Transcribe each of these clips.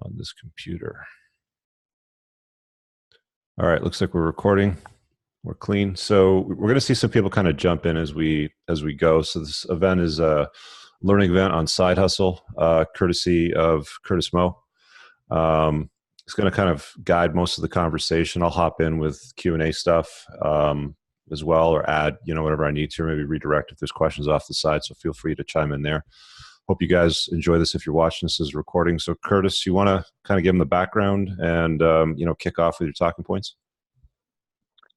on this computer. All right, looks like we're recording. We're clean. So we're going to see some people kind of jump in as we go. So this event is a learning event on side hustle, courtesy of Curtis Moe. It's going to kind of guide most of the conversation. I'll hop in with Q&A stuff as well, or add, whatever I need to, or maybe redirect if there's questions off the side. So feel free to chime in there. Hope you guys enjoy this if you're watching this as a recording. So Curtis, you want to kind of give them the background and, kick off with your talking points?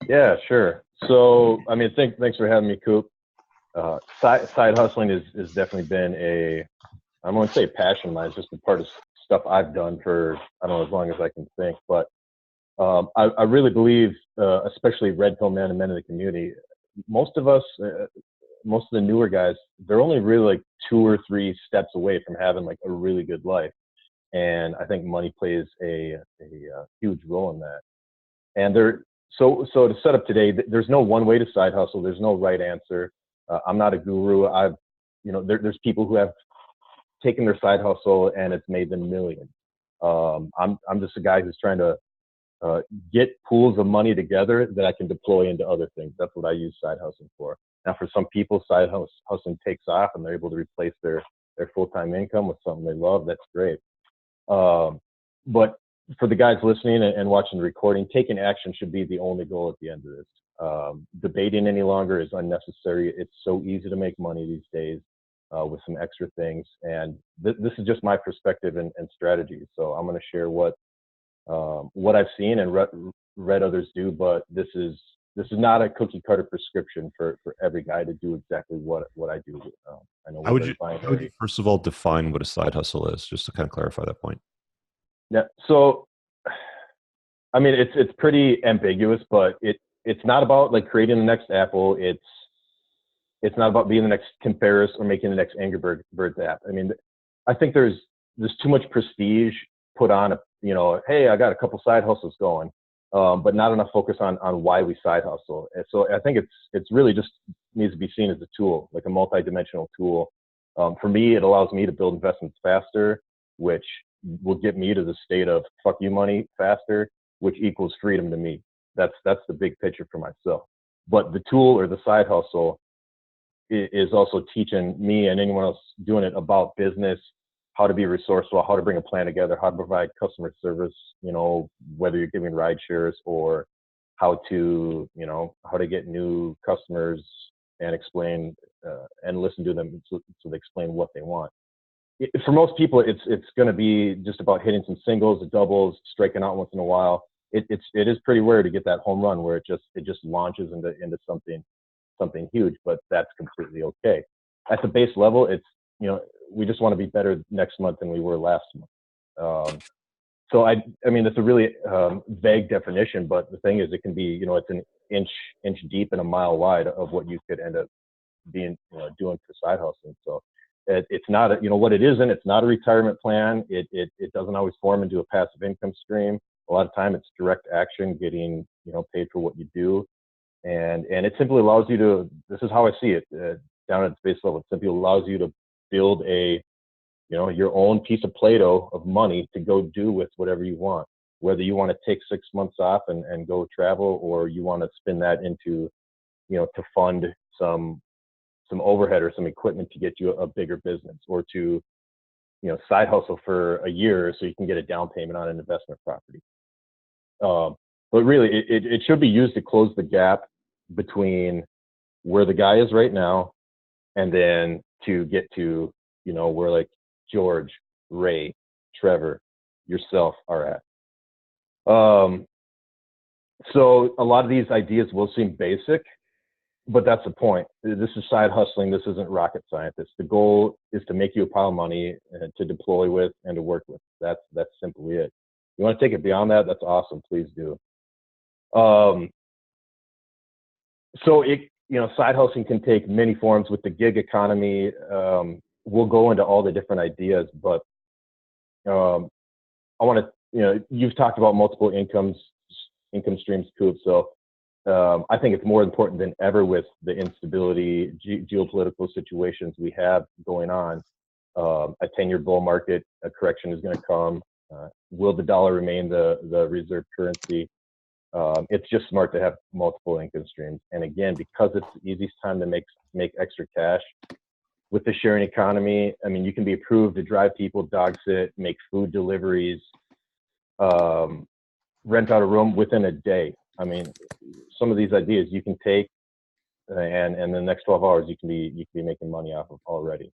Yeah, sure. So, thanks for having me, Coop. Side hustling has definitely been I won't say passion of mine, it's just a part of stuff I've done for, I don't know, as long as I can think. But I really believe, especially red pill men and men in the community, most of us, most of the newer guys, they're only really like 2 or 3 steps away from having like a really good life. And I think money plays a huge role in that. And so to set up today, there's no one way to side hustle. There's no right answer. I'm not a guru. There's people who have taken their side hustle and it's made them millions. I'm just a guy who's trying to get pools of money together that I can deploy into other things. That's what I use side hustling for. Now, for some people, side hustling takes off and they're able to replace their full-time income with something they love. That's great. But for the guys listening and watching the recording, taking action should be the only goal at the end of this. Debating any longer is unnecessary. It's so easy to make money these days with some extra things. And this is just my perspective and strategy. So I'm going to share what I've seen and read others do, but this is not a cookie cutter prescription for every guy to do exactly what I do. I know. How would you first of all define what a side hustle is, just to kind of clarify that point? Yeah. So, it's pretty ambiguous, but it's not about like creating the next Apple. It's not about being the next Tim Ferriss or making the next Angry Birds app. I think there's too much prestige put on hey, I got a couple side hustles going, but not enough focus on why we side hustle. And so I think it's really just needs to be seen as a tool, like a multi-dimensional tool. For me, it allows me to build investments faster, which will get me to the state of fuck you money faster, which equals freedom to me. That's the big picture for myself. But the tool or the side hustle is also teaching me and anyone else doing it about business, how to be resourceful, how to bring a plan together, how to provide customer service, whether you're giving ride shares or how to get new customers and explain and listen to them so they explain what they want. For most people, it's going to be just about hitting some singles, doubles, striking out once in a while. It is pretty rare to get that home run where it just launches into something huge, but that's completely okay. At the base level, it's we just want to be better next month than we were last month. So that's a really vague definition, but the thing is, it can be it's an inch deep and a mile wide of what you could end up being doing for side hustling. So it's not what it isn't. It's not a retirement plan. It doesn't always form into a passive income stream. A lot of time it's direct action, getting paid for what you do, and it simply allows you to. This is how I see it down at the base level. It simply allows you to build your own piece of Play-Doh of money to go do with whatever you want. Whether you want to take 6 months off and go travel, or you want to spin that into to fund some overhead or some equipment to get you a bigger business, or to side hustle for a year so you can get a down payment on an investment property. But really, it should be used to close the gap between where the guy is right now and then to get to where like George, Ray, Trevor, yourself are at. So a lot of these ideas will seem basic, but that's the point. This is side hustling. This isn't rocket science. The goal is to make you a pile of money to deploy with and to work with. That's simply it. You want to take it beyond that? That's awesome. Please do. So side hustling can take many forms with the gig economy. We'll go into all the different ideas, but I want to, you've talked about multiple income streams, Coop. So I think it's more important than ever with the instability, geopolitical situations we have going on. A 10-year bull market, a correction is going to come. Will the dollar remain the reserve currency? It's just smart to have multiple income streams. And again, because it's the easiest time to make extra cash with the sharing economy. I mean, you can be approved to drive people, dog sit, make food deliveries, rent out a room within a day. I mean, some of these ideas you can take, and in the next 12 hours you can be making money off of already.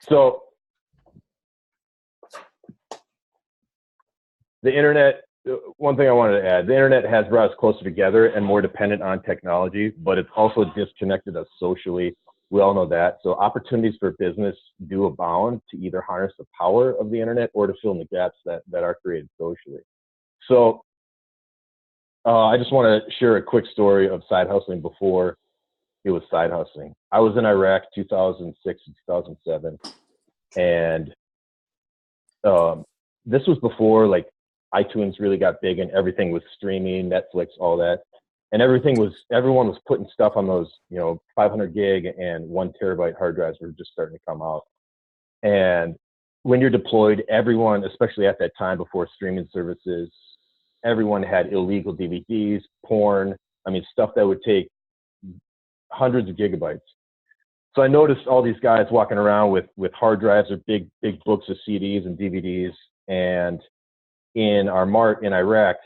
So the internet, one thing I wanted to add, the internet has brought us closer together and more dependent on technology, but it's also disconnected us socially. We all know that. So opportunities for business do abound to either harness the power of the internet or to fill in the gaps that are created socially. So I just want to share a quick story of side hustling before it was side hustling. I was in Iraq 2006 to 2007, and this was before like iTunes really got big and everything was streaming, Netflix, all that. And everyone was putting stuff on those, 500 gig and 1 terabyte hard drives were just starting to come out. And when you're deployed, everyone, especially at that time before streaming services, everyone had illegal DVDs, porn, stuff that would take hundreds of gigabytes. So I noticed all these guys walking around with hard drives or big books of CDs and DVDs. And in our mart in Iraq,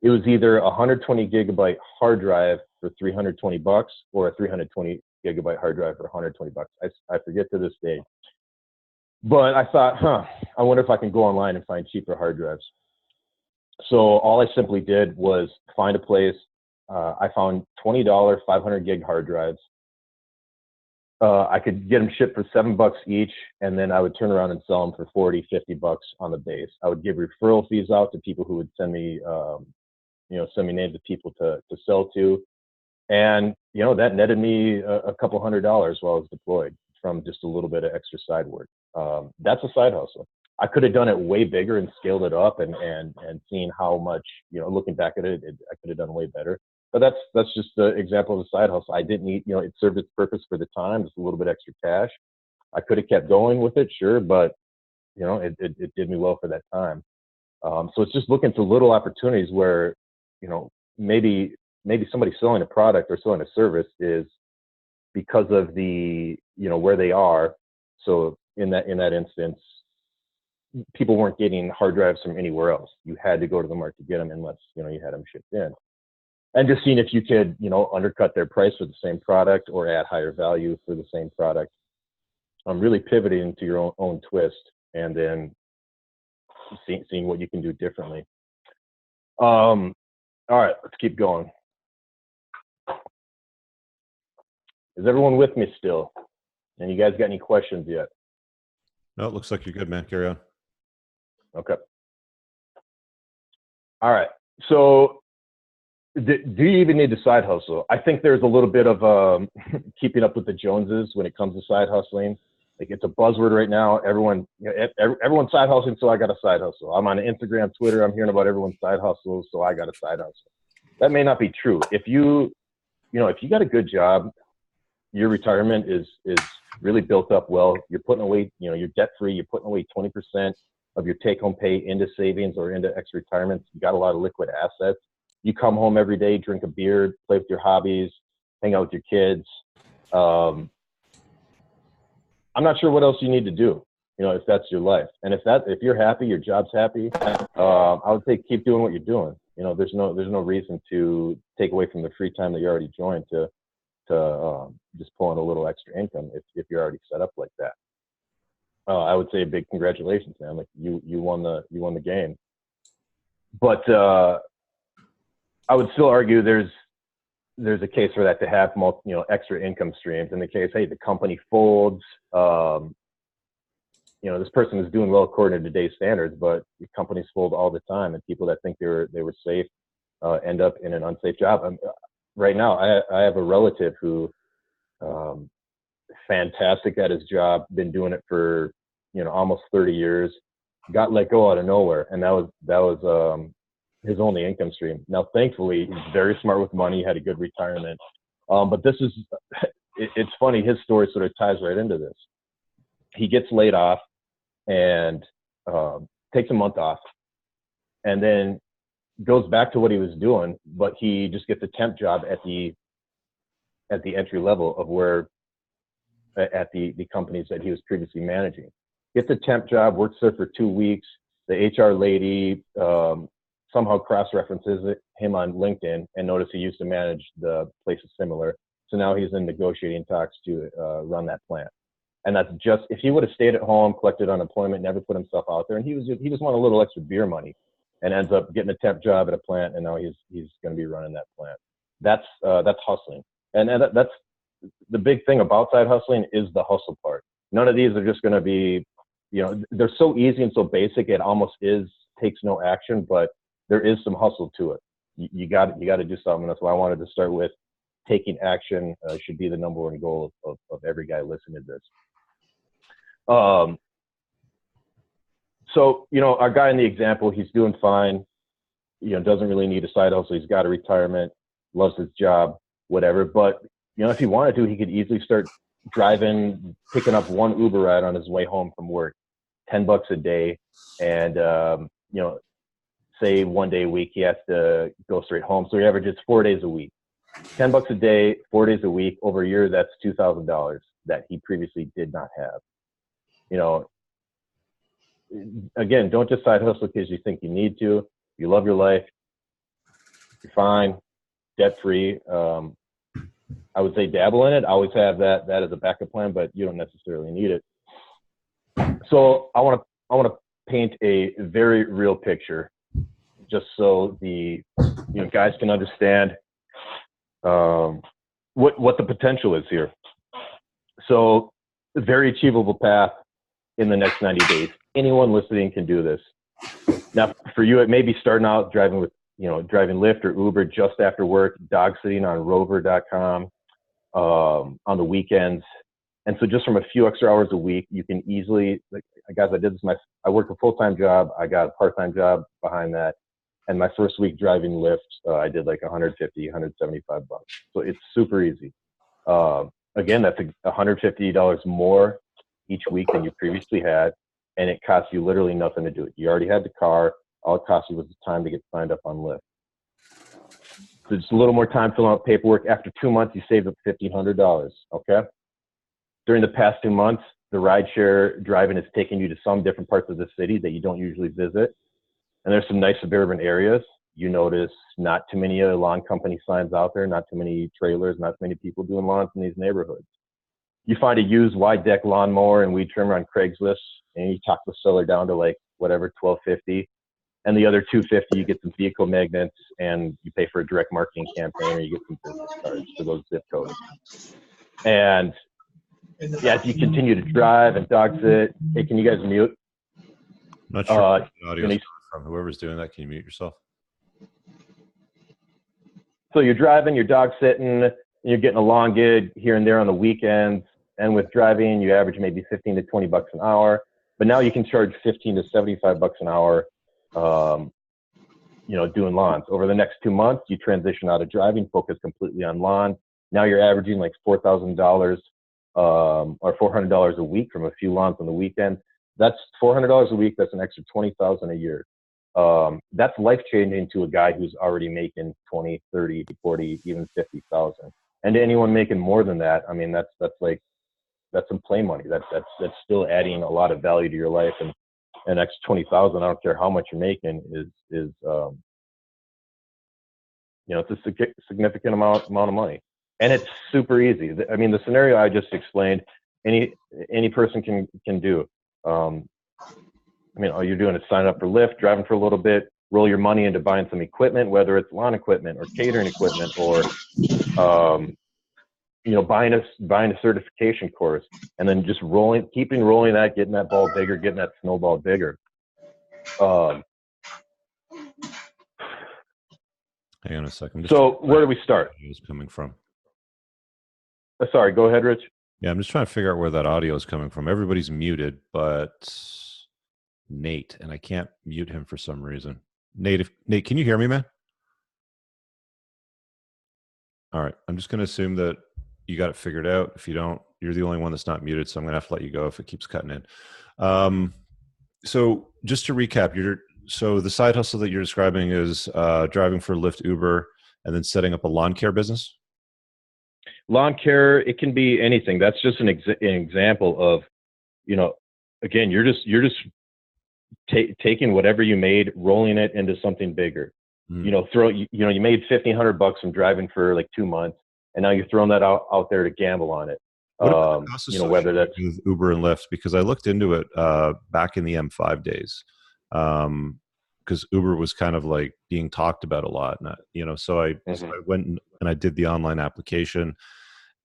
it was either a 120 gigabyte hard drive for $320 or a 320 gigabyte hard drive for $120. I forget to this day. But I thought, I wonder if I can go online and find cheaper hard drives. So all I simply did was find a place. I found $20 500 gig hard drives. I could get them shipped for $7 each, and then I would turn around and sell them for $40, $50 on the base. I would give referral fees out to people who would send me names of people to sell to. And, that netted me a couple $100 while I was deployed from just a little bit of extra side work. That's a side hustle. I could have done it way bigger and scaled it up and seen how much, looking back at it, I could have done way better. But that's just the example of a side hustle. I didn't need, it served its purpose for the time, just a little bit extra cash. I could have kept going with it, sure, but it did me well for that time. So it's just looking for little opportunities where, maybe somebody selling a product or selling a service is because of the, where they are. So in that instance, people weren't getting hard drives from anywhere else. You had to go to the market to get them unless, you had them shipped in. And just seeing if you could, undercut their price for the same product or add higher value for the same product. Really pivoting to your own twist and then seeing what you can do differently. All right, let's keep going. Is everyone with me still? And you guys got any questions yet? No, it looks like you're good, man. Carry on. Okay. All right. So do you even need to side hustle? I think there's a little bit of keeping up with the Joneses when it comes to side hustling. Like it's a buzzword right now. Everyone's side hustling, so I got a side hustle. I'm on Instagram, Twitter. I'm hearing about everyone's side hustles, so I got a side hustle. That may not be true. If you got a good job, your retirement is really built up well. You're putting away, you're debt free. You're putting away 20% of your take home pay into savings or into extra retirements. You got a lot of liquid assets. You come home every day, drink a beer, play with your hobbies, hang out with your kids. I'm not sure what else you need to do, if that's your life. And if you're happy, your job's happy, I would say keep doing what you're doing. There's no reason to take away from the free time that you already joined to just pull in a little extra income if you're already set up like that. I would say a big congratulations, man. Like you won the game. But I would still argue there's a case for that to have extra income streams. In the case, hey, the company folds, this person is doing well according to today's standards, but companies fold all the time, and people that think they were safe end up in an unsafe job. Right now, I have a relative who fantastic at his job, been doing it for almost 30 years, got let go out of nowhere, and that was his only income stream. Now, thankfully, he's very smart with money, had a good retirement. But this is it's funny. His story sort of ties right into this. He gets laid off and takes a month off, and then goes back to what he was doing, but he just gets a temp job at the entry level of where at the companies that he was previously managing. Gets a temp job, works there for 2 weeks. The HR lady somehow cross-references him on LinkedIn and notice he used to manage the places similar. So now he's in negotiating talks to run that plant. And that's just, if he would have stayed at home, collected unemployment, never put himself out there, and he just wanted a little extra beer money, and ends up getting a temp job at a plant, and now he's going to be running that plant. That's hustling, and that's the big thing about side hustling is the hustle part. None of these are just going to be, they're so easy and so basic. It almost takes no action, but there is some hustle to it. You got to do something. That's why I wanted to start with taking action. Should be the number one goal of every guy listening to this. So, our guy in the example, he's doing fine, doesn't really need a side hustle. He's got a retirement, loves his job, whatever. But, if he wanted to, he could easily start driving, picking up one Uber ride on his way home from work, $10 a day. And, say 1 day a week, he has to go straight home. So he averages 4 days a week, $10 a day, 4 days a week. Over a year, that's $2,000 that he previously did not have. Again, don't just side hustle because you think you need to. You love your life, you're fine, debt free. I would say dabble in it. Always have that as a backup plan, but you don't necessarily need it. So I want to paint a very real picture, just so the guys can understand what the potential is here. So, a very achievable path in the next 90 days. Anyone listening can do this. Now, for you, it may be starting out driving Lyft or Uber just after work, dog sitting on Rover.com on the weekends. And so just from a few extra hours a week, you can easily, guys, I worked a full-time job. I got a part-time job behind that. And my first week driving Lyft, I did like $150, $175. So it's super easy. Again, that's $150 more each week than you previously had. And it costs you literally nothing to do it. You already had the car. All it cost you was the time to get signed up on Lyft. So just a little more time filling out paperwork. After 2 months, you saved up $1,500, okay? During the past 2 months, the rideshare driving has taken you to some different parts of the city that you don't usually visit. And there's some nice suburban areas. You notice not too many lawn company signs out there, not too many trailers, not too many people doing lawns in these neighborhoods. You find a used wide deck lawnmower and weed trimmer on Craigslist, and you talk the seller down to like whatever, $1,250. And the other $250, you get some vehicle magnets and you pay for a direct marketing campaign, or you get some business cards for those zip codes. And yeah, as you continue to drive and dog sit, hey, can you guys mute? I'm not sure where the audio is from. Whoever's doing that, can you mute yourself? So you're driving, you're dog sitting, and you're getting a long gig here and there on the weekends. And with driving, you average maybe 15 to 20 bucks an hour. But now you can charge 15 to 75 bucks an hour, doing lawns. Over the next 2 months, you transition out of driving, focus completely on lawn. Now you're averaging like $4,000 or $400 a week from a few lawns on the weekends. That's $400 a week. That's an extra $20,000 a year. That's life-changing to a guy who's already making 20, 30, 40, even 50,000. And to anyone making more than that, I mean, that's some play money. That's still adding a lot of value to your life. And an extra 20,000, I don't care how much you're making, is it's a significant amount of money. And it's super easy. I mean, the scenario I just explained, any person can do. All you're doing is sign up for Lyft, driving for a little bit, roll your money into buying some equipment, whether it's lawn equipment or catering equipment, or buying a certification course, and then just keeping rolling that, getting that ball bigger, getting that snowball bigger. Hang on a second. So where do we start? Audio is coming from. Sorry, go ahead, Rich. Yeah, I'm just trying to figure out where that audio is coming from. Everybody's muted, but Nate, and I can't mute him for some reason. Nate, can you hear me, man? All right, I'm just going to assume that you got it figured out. If you don't, you're the only one that's not muted, so I'm gonna have to let you go if it keeps cutting in. Um, so just to recap, so the side hustle that you're describing is driving for Lyft, Uber, and then setting up a lawn care business. Lawn care, it can be anything. That's just an example of, you know, again, you're just taking whatever you made, rolling it into something bigger. Mm. You know, you made $1,500 from driving for like 2 months, and now you're throwing that out there to gamble on it. What about the costs Whether associated that's with Uber and Lyft? Because I looked into it back in the M5 days, because Uber was kind of like being talked about a lot, and so I went and I did the online application,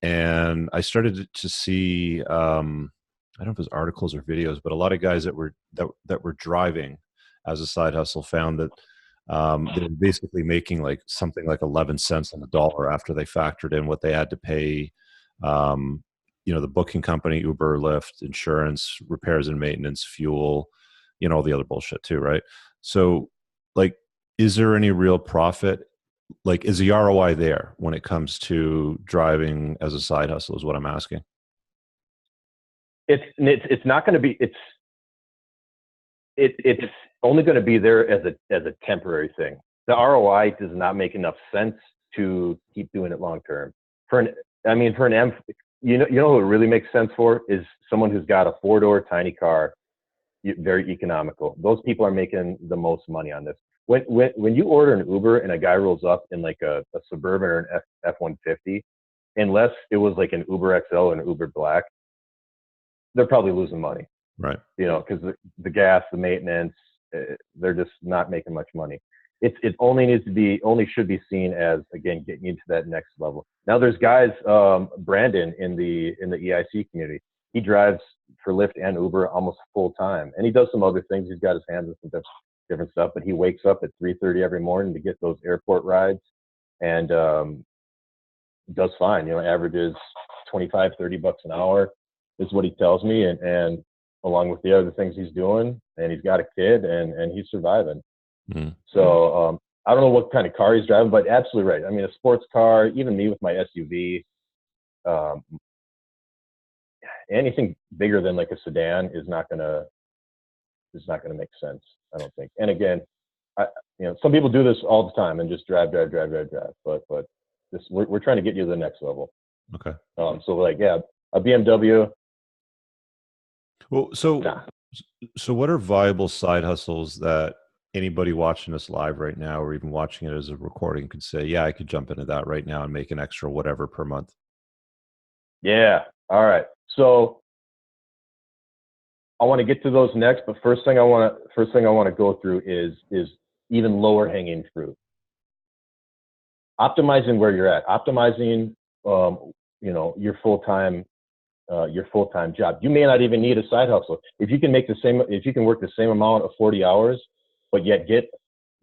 and I started to see I don't know if it was articles or videos, but a lot of guys that were driving as a side hustle found that they were basically making like something like 11 cents on the dollar after they factored in what they had to pay, um, the booking company, Uber, Lyft, insurance, repairs and maintenance, fuel, all the other bullshit too, right? So, like, is there any real profit? Like, is the ROI there when it comes to driving as a side hustle? Is what I'm asking. it's not going to be it's only going to be there as a temporary thing. The ROI does not make enough sense to keep doing it long term. For an M, who it really makes sense for is someone who's got a 4-door tiny car, very economical. Those people are making the most money on this. When you order an Uber and a guy rolls up in like a Suburban or an F-150, unless it was like an Uber XL or an Uber Black, they're probably losing money. Right. Because the gas, the maintenance, they're just not making much money. It only should be seen as, again, getting into that next level. Now there's guys, Brandon in the EIC community, he drives for Lyft and Uber almost full time, and he does some other things. He's got his hands in some different stuff, but he wakes up at 3:30 every morning to get those airport rides, and does fine. Averages 25-30 bucks an hour is what he tells me, and along with the other things he's doing, and he's got a kid, and he's surviving. Mm. So I don't know what kind of car he's driving, but absolutely right. I mean, a sports car, even me with my SUV, um, anything bigger than like a sedan is not gonna make sense, I don't think. And again, some people do this all the time and just drive, but this we're trying to get you to the next level. Okay. So like, yeah, a BMW. Well, so what are viable side hustles that anybody watching this live right now, or even watching it as a recording, could say, yeah, I could jump into that right now and make an extra whatever per month? Yeah. All right. So I want to get to those next, but first thing I want to go through is even lower hanging fruit. Optimizing where you're at, optimizing, your full-time job. You may not even need a side hustle. If you can work the same amount of 40 hours, but yet get,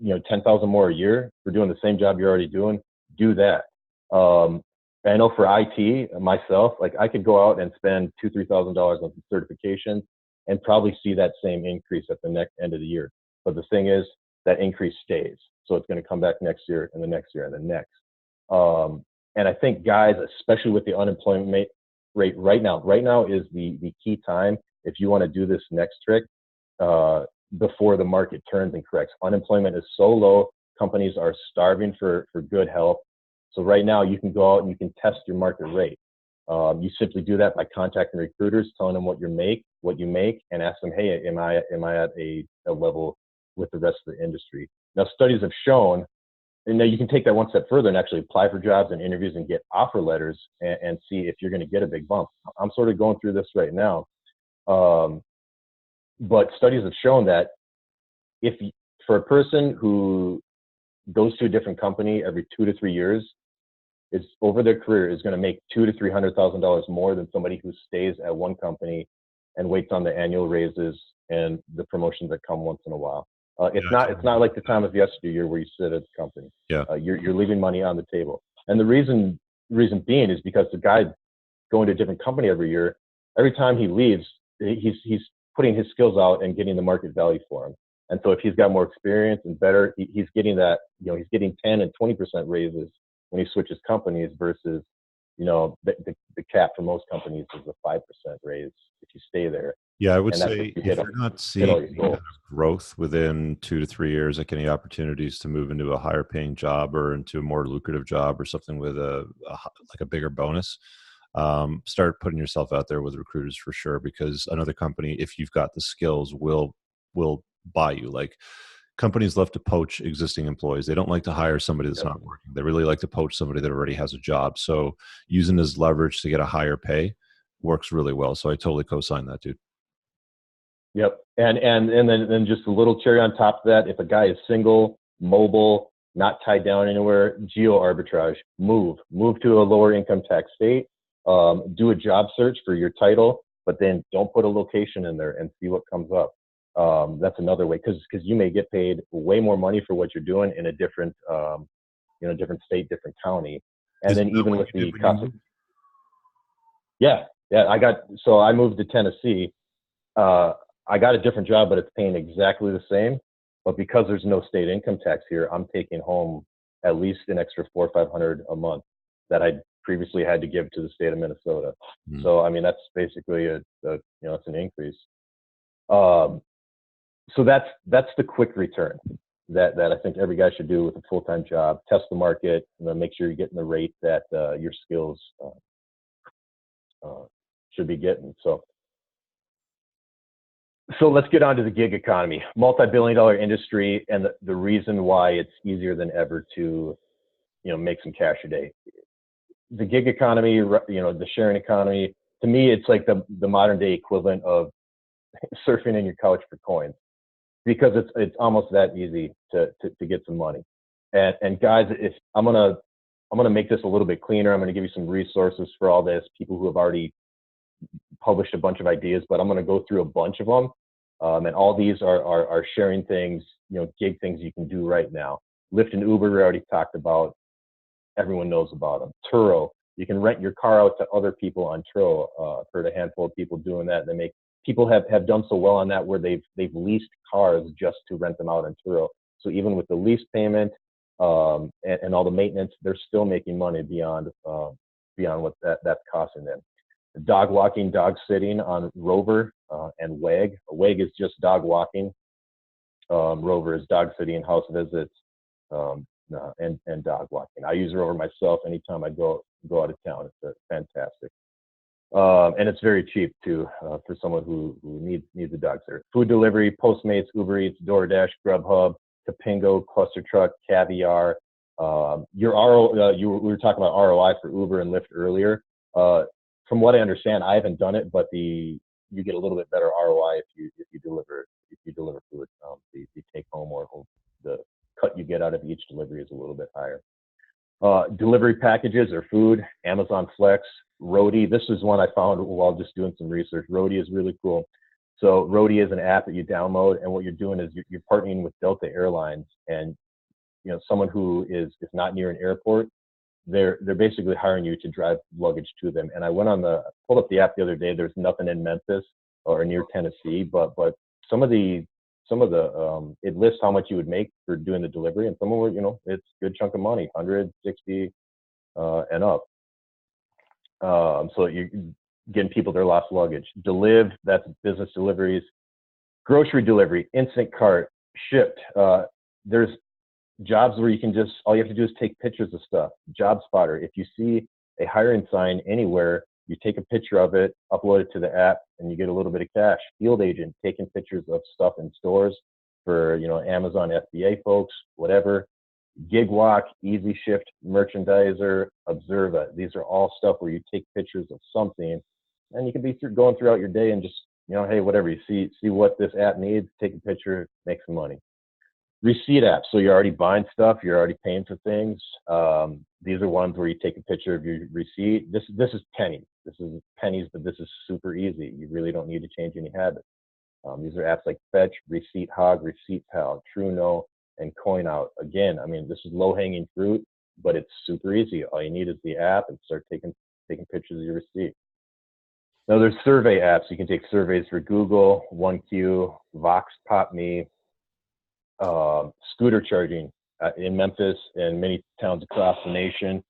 10,000 more a year for doing the same job you're already doing, do that. I know for IT myself, like I could go out and spend $2,000-3,000 on certifications and probably see that same increase at the next end of the year. But the thing is, that increase stays. So it's going to come back next year and the next year and the next. And I think guys, especially with the unemployment rate right now is the key time if you want to do this next trick before the market turns and corrects. Unemployment is so low, companies are starving for good help. So right now you can go out and you can test your market rate. You simply do that by contacting recruiters, telling them what you make, and ask them, hey, am I at a level with the rest of the industry? Now studies have shown, and now you can take that one step further and actually apply for jobs and interviews and get offer letters and see if you're going to get a big bump. I'm sort of going through this right now. But studies have shown that for a person who goes to a different company every 2 to 3 years, is over their career is going to make $200,000 to $300,000 more than somebody who stays at one company and waits on the annual raises and the promotions that come once in a while. It's not like the time of yesteryear where you sit at the company. Yeah. You're leaving money on the table, and the reason being is because the guy going to a different company every year, every time he leaves, he's putting his skills out and getting the market value for him. And so if he's got more experience and better, he's getting that, he's getting 10 and 20% raises when he switches companies versus the cap for most companies is a 5% raise if you stay there, Yeah, I would and that's if say you if you're not hit seeing all your any kind goals. of growth within 2 to 3 years, like any opportunities to move into a higher paying job or into a more lucrative job or something with like a bigger bonus, start putting yourself out there with recruiters for sure. Because another company, if you've got the skills, will buy you. Like companies love to poach existing employees. They don't like to hire somebody that's Yep. not working. They really like to poach somebody that already has a job. So using as leverage to get a higher pay works really well. So I totally co-sign that, dude. Yep. And then just a little cherry on top of that, if a guy is single, mobile, not tied down anywhere, geo arbitrage, move to a lower income tax state, do a job search for your title, but then don't put a location in there and see what comes up. That's another way, because you may get paid way more money for what you're doing in a different different state, different county. And Is then that even what with you did the when you cost of, moved? yeah, I moved to Tennessee. uh, I got a different job, but it's paying exactly the same. But because there's no state income tax here, I'm taking home at least an extra 400 or 500 a month that I previously had to give to the state of Minnesota. Hmm. So I mean, that's basically it's an increase. Um, so that's the quick return that I think every guy should do with a full time job. Test the market, make sure you're getting the rate that your skills should be getting. So let's get on to the gig economy, multi-billion-dollar industry, and the reason why it's easier than ever to, make some cash a day. The gig economy, the sharing economy, to me, it's like the modern day equivalent of surfing in your couch for coins, because it's almost that easy to get some money. And guys, if I'm gonna make this a little bit cleaner. I'm gonna give you some resources for all this, people who have already published a bunch of ideas, but I'm going to go through a bunch of them. And all these are sharing things, gig things you can do right now. Lyft and Uber, we already talked about. Everyone knows about them. Turo, you can rent your car out to other people on Turo. I've heard a handful of people doing that. And people have done so well on that where they've leased cars just to rent them out on Turo. So even with the lease payment and all the maintenance, they're still making money beyond what that's costing them. Dog walking, dog sitting on Rover and WAG. WAG is just dog walking. Rover is dog sitting, house visits, and dog walking. I use Rover myself anytime I go out of town. It's fantastic. And it's very cheap too for someone who needs a dog sitter. Food delivery, Postmates, Uber Eats, DoorDash, Grubhub, Tapingo, Cluster Truck, Caviar. We were talking about ROI for Uber and Lyft earlier. From what I understand, I haven't done it, but you get a little bit better ROI if you deliver food. The take home or the cut you get out of each delivery is a little bit higher. Delivery packages or food, Amazon Flex, Roadie. This is one I found while just doing some research. Roadie is really cool. So Roadie is an app that you download, and what you're doing is you're partnering with Delta Airlines, and someone who is not near an airport, they're basically hiring you to drive luggage to them. And I pulled up the app the other day. There's nothing in Memphis or near Tennessee, but some of the it lists how much you would make for doing the delivery, and some of it, it's a good chunk of money, 160 and up. So you're getting people their lost luggage. Deliv, that's business deliveries. Grocery delivery, instant cart, shipped. There's jobs where all you have to do is take pictures of stuff. Job spotter, if you see a hiring sign anywhere, you take a picture of it, upload it to the app, and you get a little bit of cash. Field agent, taking pictures of stuff in stores for Amazon FBA folks, whatever. Gig walk, easy shift, merchandiser, observa. These are all stuff where you take pictures of something, and you can be going throughout your day and just hey, whatever you see what this app needs, take a picture, make some money. Receipt apps. So you're already buying stuff, you're already paying for things. These are ones where you take a picture of your receipt. This is pennies. This is pennies, but this is super easy. You really don't need to change any habits. These are apps like Fetch, Receipt Hog, Receipt Pal, TrueNo, and CoinOut. Again, I mean, this is low-hanging fruit, but it's super easy. All you need is the app and start taking pictures of your receipt. Now there's survey apps. You can take surveys for Google, OneQ, Vox, PopMe, scooter charging in Memphis and many towns across the nation.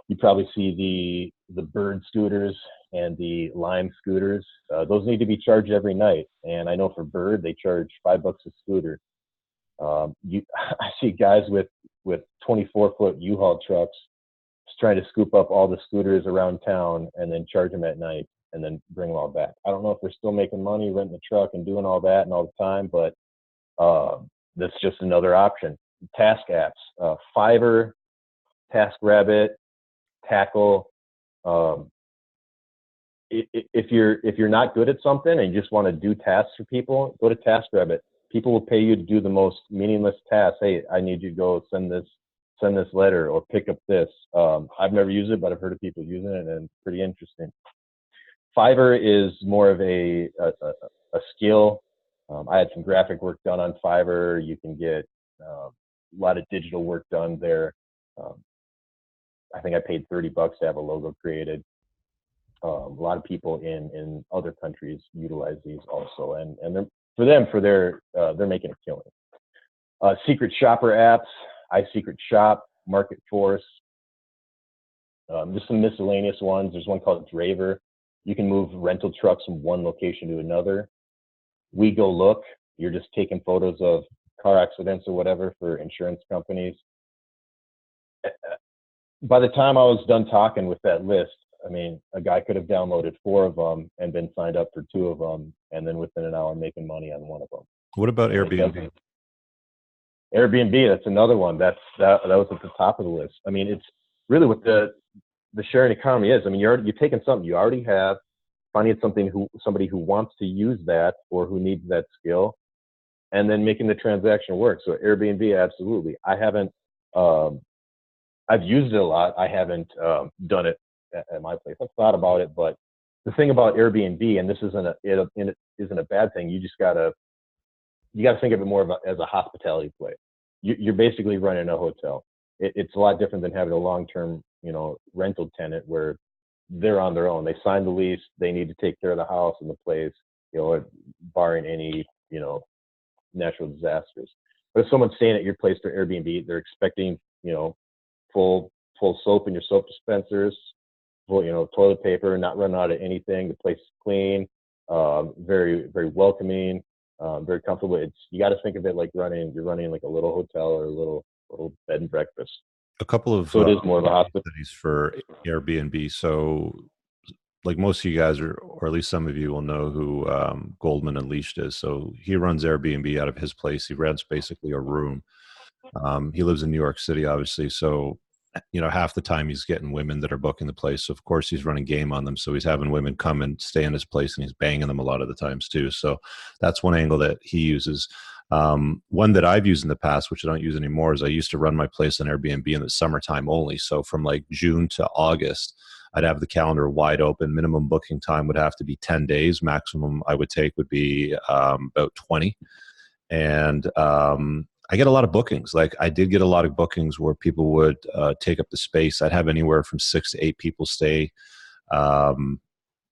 You probably see the bird scooters and the lime scooters. Those need to be charged every night. And I know for bird, they charge $5 a scooter. I see guys with 24-foot U-Haul trucks just trying to scoop up all the scooters around town and then charge them at night and then bring them all back. I don't know if they're still making money renting the truck and doing all that and all the time, but that's just another option. Task apps, Fiverr, TaskRabbit, Tackle. Um, if you're not good at something and you just want to do tasks for people, go to TaskRabbit. People will pay you to do the most meaningless tasks. Hey, I need you to go send this letter or pick up this. I've never used it, but I've heard of people using it, and it's pretty interesting. Fiverr is more of a skill. I had some graphic work done on Fiverr. You can get a lot of digital work done there. Um, I think I paid $30 to have a logo created. A lot of people in other countries utilize these also, and they're making a killing. Secret shopper apps, iSecret Shop, Market Force. Just some miscellaneous ones. There's one called Draver. You can move rental trucks from one location to another. We Go Look. You're just taking photos of car accidents or whatever for insurance companies. By the time I was done talking with that list, I mean, a guy could have downloaded 4 of them and been signed up for 2 of them, and then within an hour making money on one of them. What about Airbnb? Airbnb, that's another one. That was at the top of the list. I mean, it's really what the sharing economy is. I mean, you're taking something you already have, finding somebody who wants to use that or who needs that skill, and then making the transaction work. So Airbnb, absolutely. I've used it a lot. I haven't done it at my place. I've thought about it, but the thing about Airbnb, and this isn't a bad thing. You gotta think of it more as a hospitality play. You're basically running a hotel. It's a lot different than having a long-term, rental tenant where they're on their own. They sign the lease. They need to take care of the house and the place, barring any, natural disasters. But if someone's staying at your place for Airbnb, they're expecting, full soap in your soap dispensers, full, toilet paper, not running out of anything. The place is clean, very, very welcoming, very comfortable. You got to think of it like you're running like a little hotel or a little bed and breakfast. A couple of So it is more of a hospital studies for Airbnb. So, like most of you guys, or at least some of you will know who Goldman Unleashed is. So he runs Airbnb out of his place. He rents basically a room. He lives in New York City, obviously. So, half the time he's getting women that are booking the place. So, of course, he's running game on them. So he's having women come and stay in his place, and he's banging them a lot of the times too. So that's one angle that he uses. One that I've used in the past, which I don't use anymore, is I used to run my place on Airbnb in the summertime only. So from like June to August, I'd have the calendar wide open. Minimum booking time would have to be 10 days. Maximum I would take would be about 20. And I get a lot of bookings. Like I did get a lot of bookings where people would take up the space. I'd have anywhere from 6 to 8 people stay,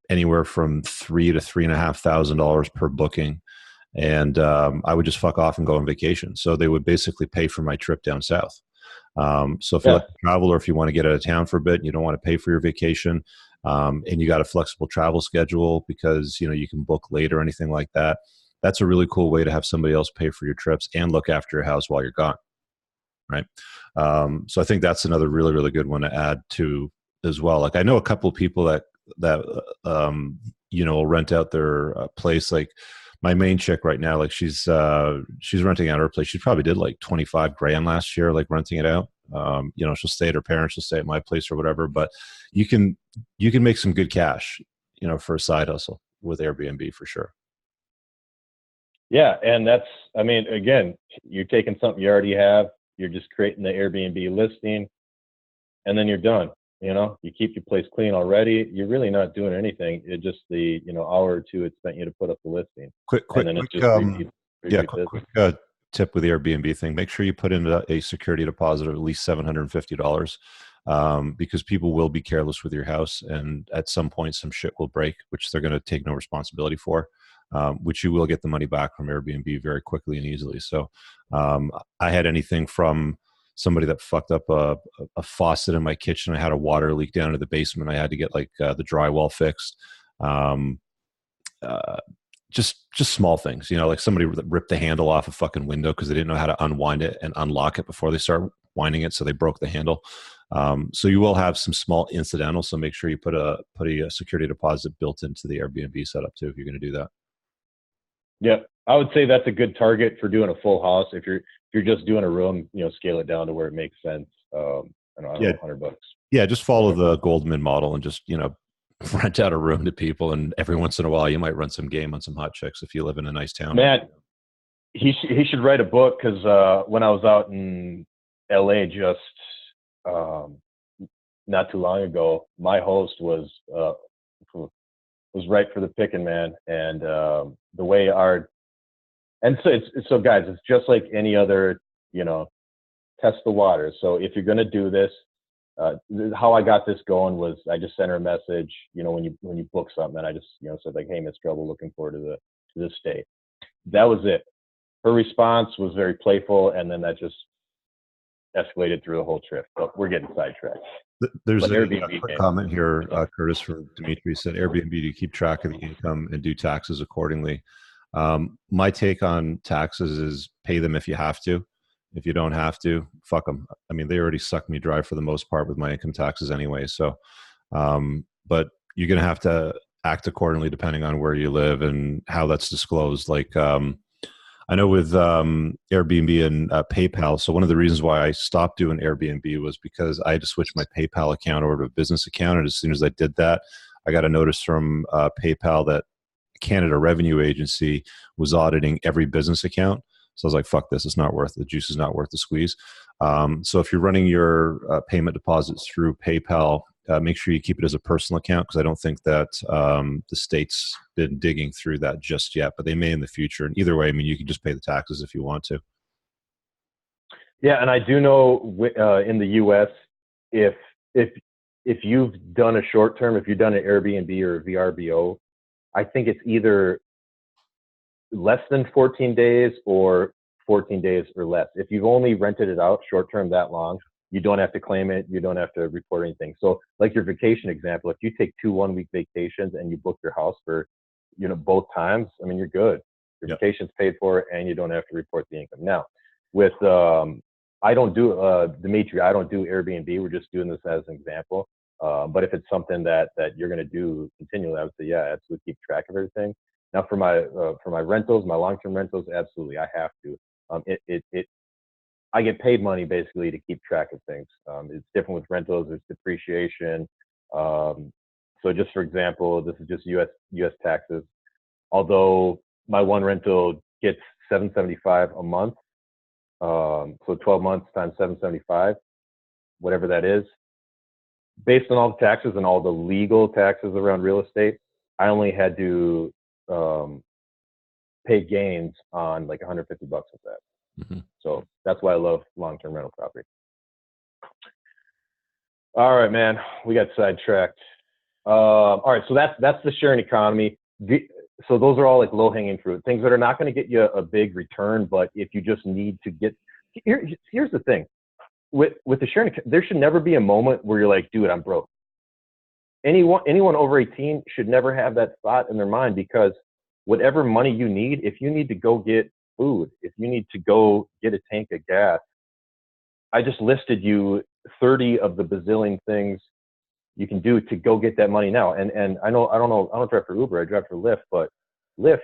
anywhere from $3,000 to $3,500 per booking. And I would just fuck off and go on vacation. So they would basically pay for my trip down south. So if you like to travel, or if you want to get out of town for a bit and you don't want to pay for your vacation, and you got a flexible travel schedule because you can book late or anything like that, that's a really cool way to have somebody else pay for your trips and look after your house while you're gone, right? So I think that's another really, really good one to add to as well. Like I know a couple of people that will rent out their place. Like my main chick right now, like she's renting out her place. She probably did like 25 grand last year, like renting it out. She'll stay at her parents, she'll stay at my place or whatever. But you can make some good cash, for a side hustle with Airbnb for sure. Yeah, and again, you're taking something you already have, you're just creating the Airbnb listing, and then you're done. You keep your place clean already. You're really not doing anything. It's just the hour or two it spent you to put up the listing. Quick, tip with the Airbnb thing. Make sure you put in a security deposit of at least $750, because people will be careless with your house, and at some point some shit will break, which they're going to take no responsibility for. Which you will get the money back from Airbnb very quickly and easily. So I had anything from somebody that fucked up a faucet in my kitchen. I had a water leak down to the basement. I had to get like the drywall fixed. Um, uh, just small things, like somebody ripped the handle off a fucking window because they didn't know how to unwind it and unlock it before they start winding it, so they broke the handle. So you will have some small incidental. So make sure you put a security deposit built into the Airbnb setup too if you're going to do that. Yeah, I would say that's a good target for doing a full house. If you're just doing a room, scale it down to where it makes sense. I don't Yeah, know, $100. yeah. Just follow the Goldman model and just rent out a room to people, and every once in a while you might run some game on some hot chicks if you live in a nice town. Man, he should write a book because when I was out in LA just um, not too long ago, my host was right for the picking, man. And the way so guys, it's just like any other, test the water. So if you're gonna do this, how I got this going was I just sent her a message, when you book something, and I just said like, hey, Miss Trouble, looking forward to this state. That was it. Her response was very playful, and then that just escalated through the whole trip. But we're getting sidetracked. There's But a Airbnb quick game. comment here, Curtis from Dimitri said Airbnb to keep track of the income and do taxes accordingly. My take on taxes is pay them if you have to. If you don't have to, fuck them. I mean, they already suck me dry for the most part with my income taxes anyway. So, but you're going to have to act accordingly depending on where you live and how that's disclosed. Like, I know with Airbnb and PayPal. So one of the reasons why I stopped doing Airbnb was because I had to switch my PayPal account over to a business account. And as soon as I did that, I got a notice from PayPal that Canada Revenue Agency was auditing every business account. So I was like, fuck this. It's not worth the juice is not worth the squeeze. So if you're running your payment deposits through PayPal, make sure you keep it as a personal account because I don't think that the state's been digging through that just yet, but they may in the future. And either way, I mean, you can just pay the taxes if you want to. Yeah, and I do know in the U.S. if if if you've done a short term, if you've done an Airbnb or a VRBO, I think it's either less than 14 days or 14 days or less. If you've only rented it out short term that long, you don't have to claim it. You don't have to report anything. So like your vacation example, if you take 2 1-week vacations and you book your house for, both times, I mean, you're good. Your Yep. vacation's paid for and you don't have to report the income. Now with, I don't do, Dimitri, I don't do Airbnb. We're just doing this as an example. But if it's something that you're going to do continually, I would say, yeah, absolutely keep track of everything. Now for my rentals, my long-term rentals, absolutely, I have to. I get paid money basically to keep track of things. It's different with rentals. There's depreciation. So just for example, this is just U.S. taxes. Although my one rental gets $775 a month, so 12 months times 775, whatever that is, based on all the taxes and all the legal taxes around real estate, I only had to pay gains on like $150 of that. Mm-hmm. So that's why I love long-term rental property. All right, man, we got sidetracked. All right, so that's the sharing economy. So those are all like low-hanging fruit, things that are not going to get you a big return, but if you just need to get, here's the thing. With the sharing, there should never be a moment where you're like, dude, I'm broke. Anyone over 18 should never have that thought in their mind, because whatever money you need, if you need to go get food, if you need to go get a tank of gas, I just listed you 30 of the bazillion things you can do to go get that money now. And I don't drive for Uber, I drive for Lyft, but Lyft,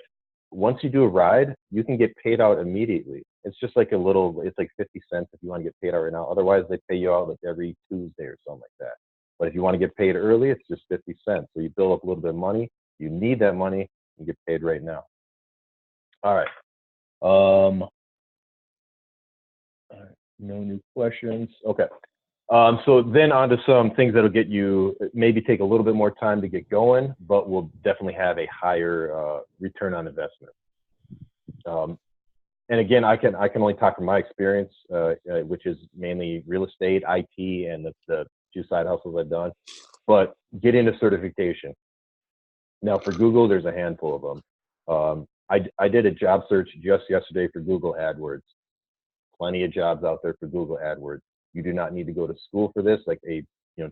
once you do a ride, you can get paid out immediately. It's just like it's like 50 cents if you want to get paid out right now. Otherwise, they pay you out like every Tuesday or something like that. But if you want to get paid early, it's just 50 cents. So you build up a little bit of money. You need that money and get paid right now. All right. All right. No new questions. Okay. So then on to some things that'll get you, maybe take a little bit more time to get going, but will definitely have a higher return on investment. And again, I can only talk from my experience, which is mainly real estate, IT, and the 2 side hustles I've done. But get into certification. Now for Google, there's a handful of them. I did a job search just yesterday for Google AdWords. plenty of jobs out there for Google AdWords. You do not need to go to school for this, like a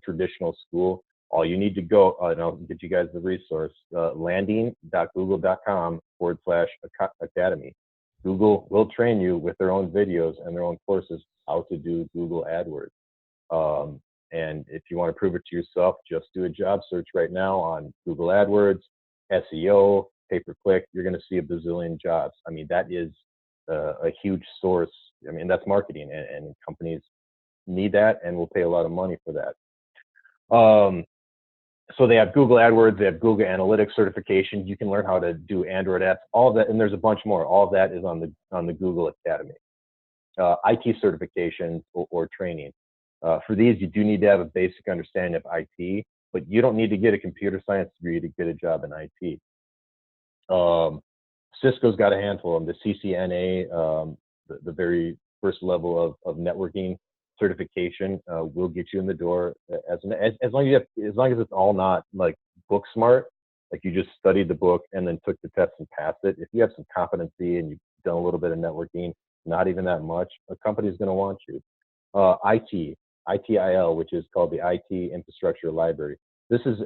traditional school. All you need to go, and I'll get you guys the resource, landing.google.com/academy. Google will train you with their own videos and their own courses how to do Google AdWords. And if you want to prove it to yourself, just do a job search right now on Google AdWords, SEO, pay-per-click. You're going to see a bazillion jobs. I mean, that is a huge source. I mean, that's marketing, and companies need that and will pay a lot of money for that. So they have Google AdWords, they have Google Analytics certification. You can learn how to do Android apps, all of that, and there's a bunch more. All of that is on the Google Academy. IT certification or training. For these, you do need to have a basic understanding of IT, but you don't need to get a computer science degree to get a job in IT. Cisco's got a handful of them. The CCNA, the very first level of networking certification, will get you in the door as long as it's all not like book smart, like you just studied the book and then took the test and passed it. If you have some competency and you've done a little bit of networking, not even that much, a company's going to want you. ITIL, which is called the IT Infrastructure Library. This is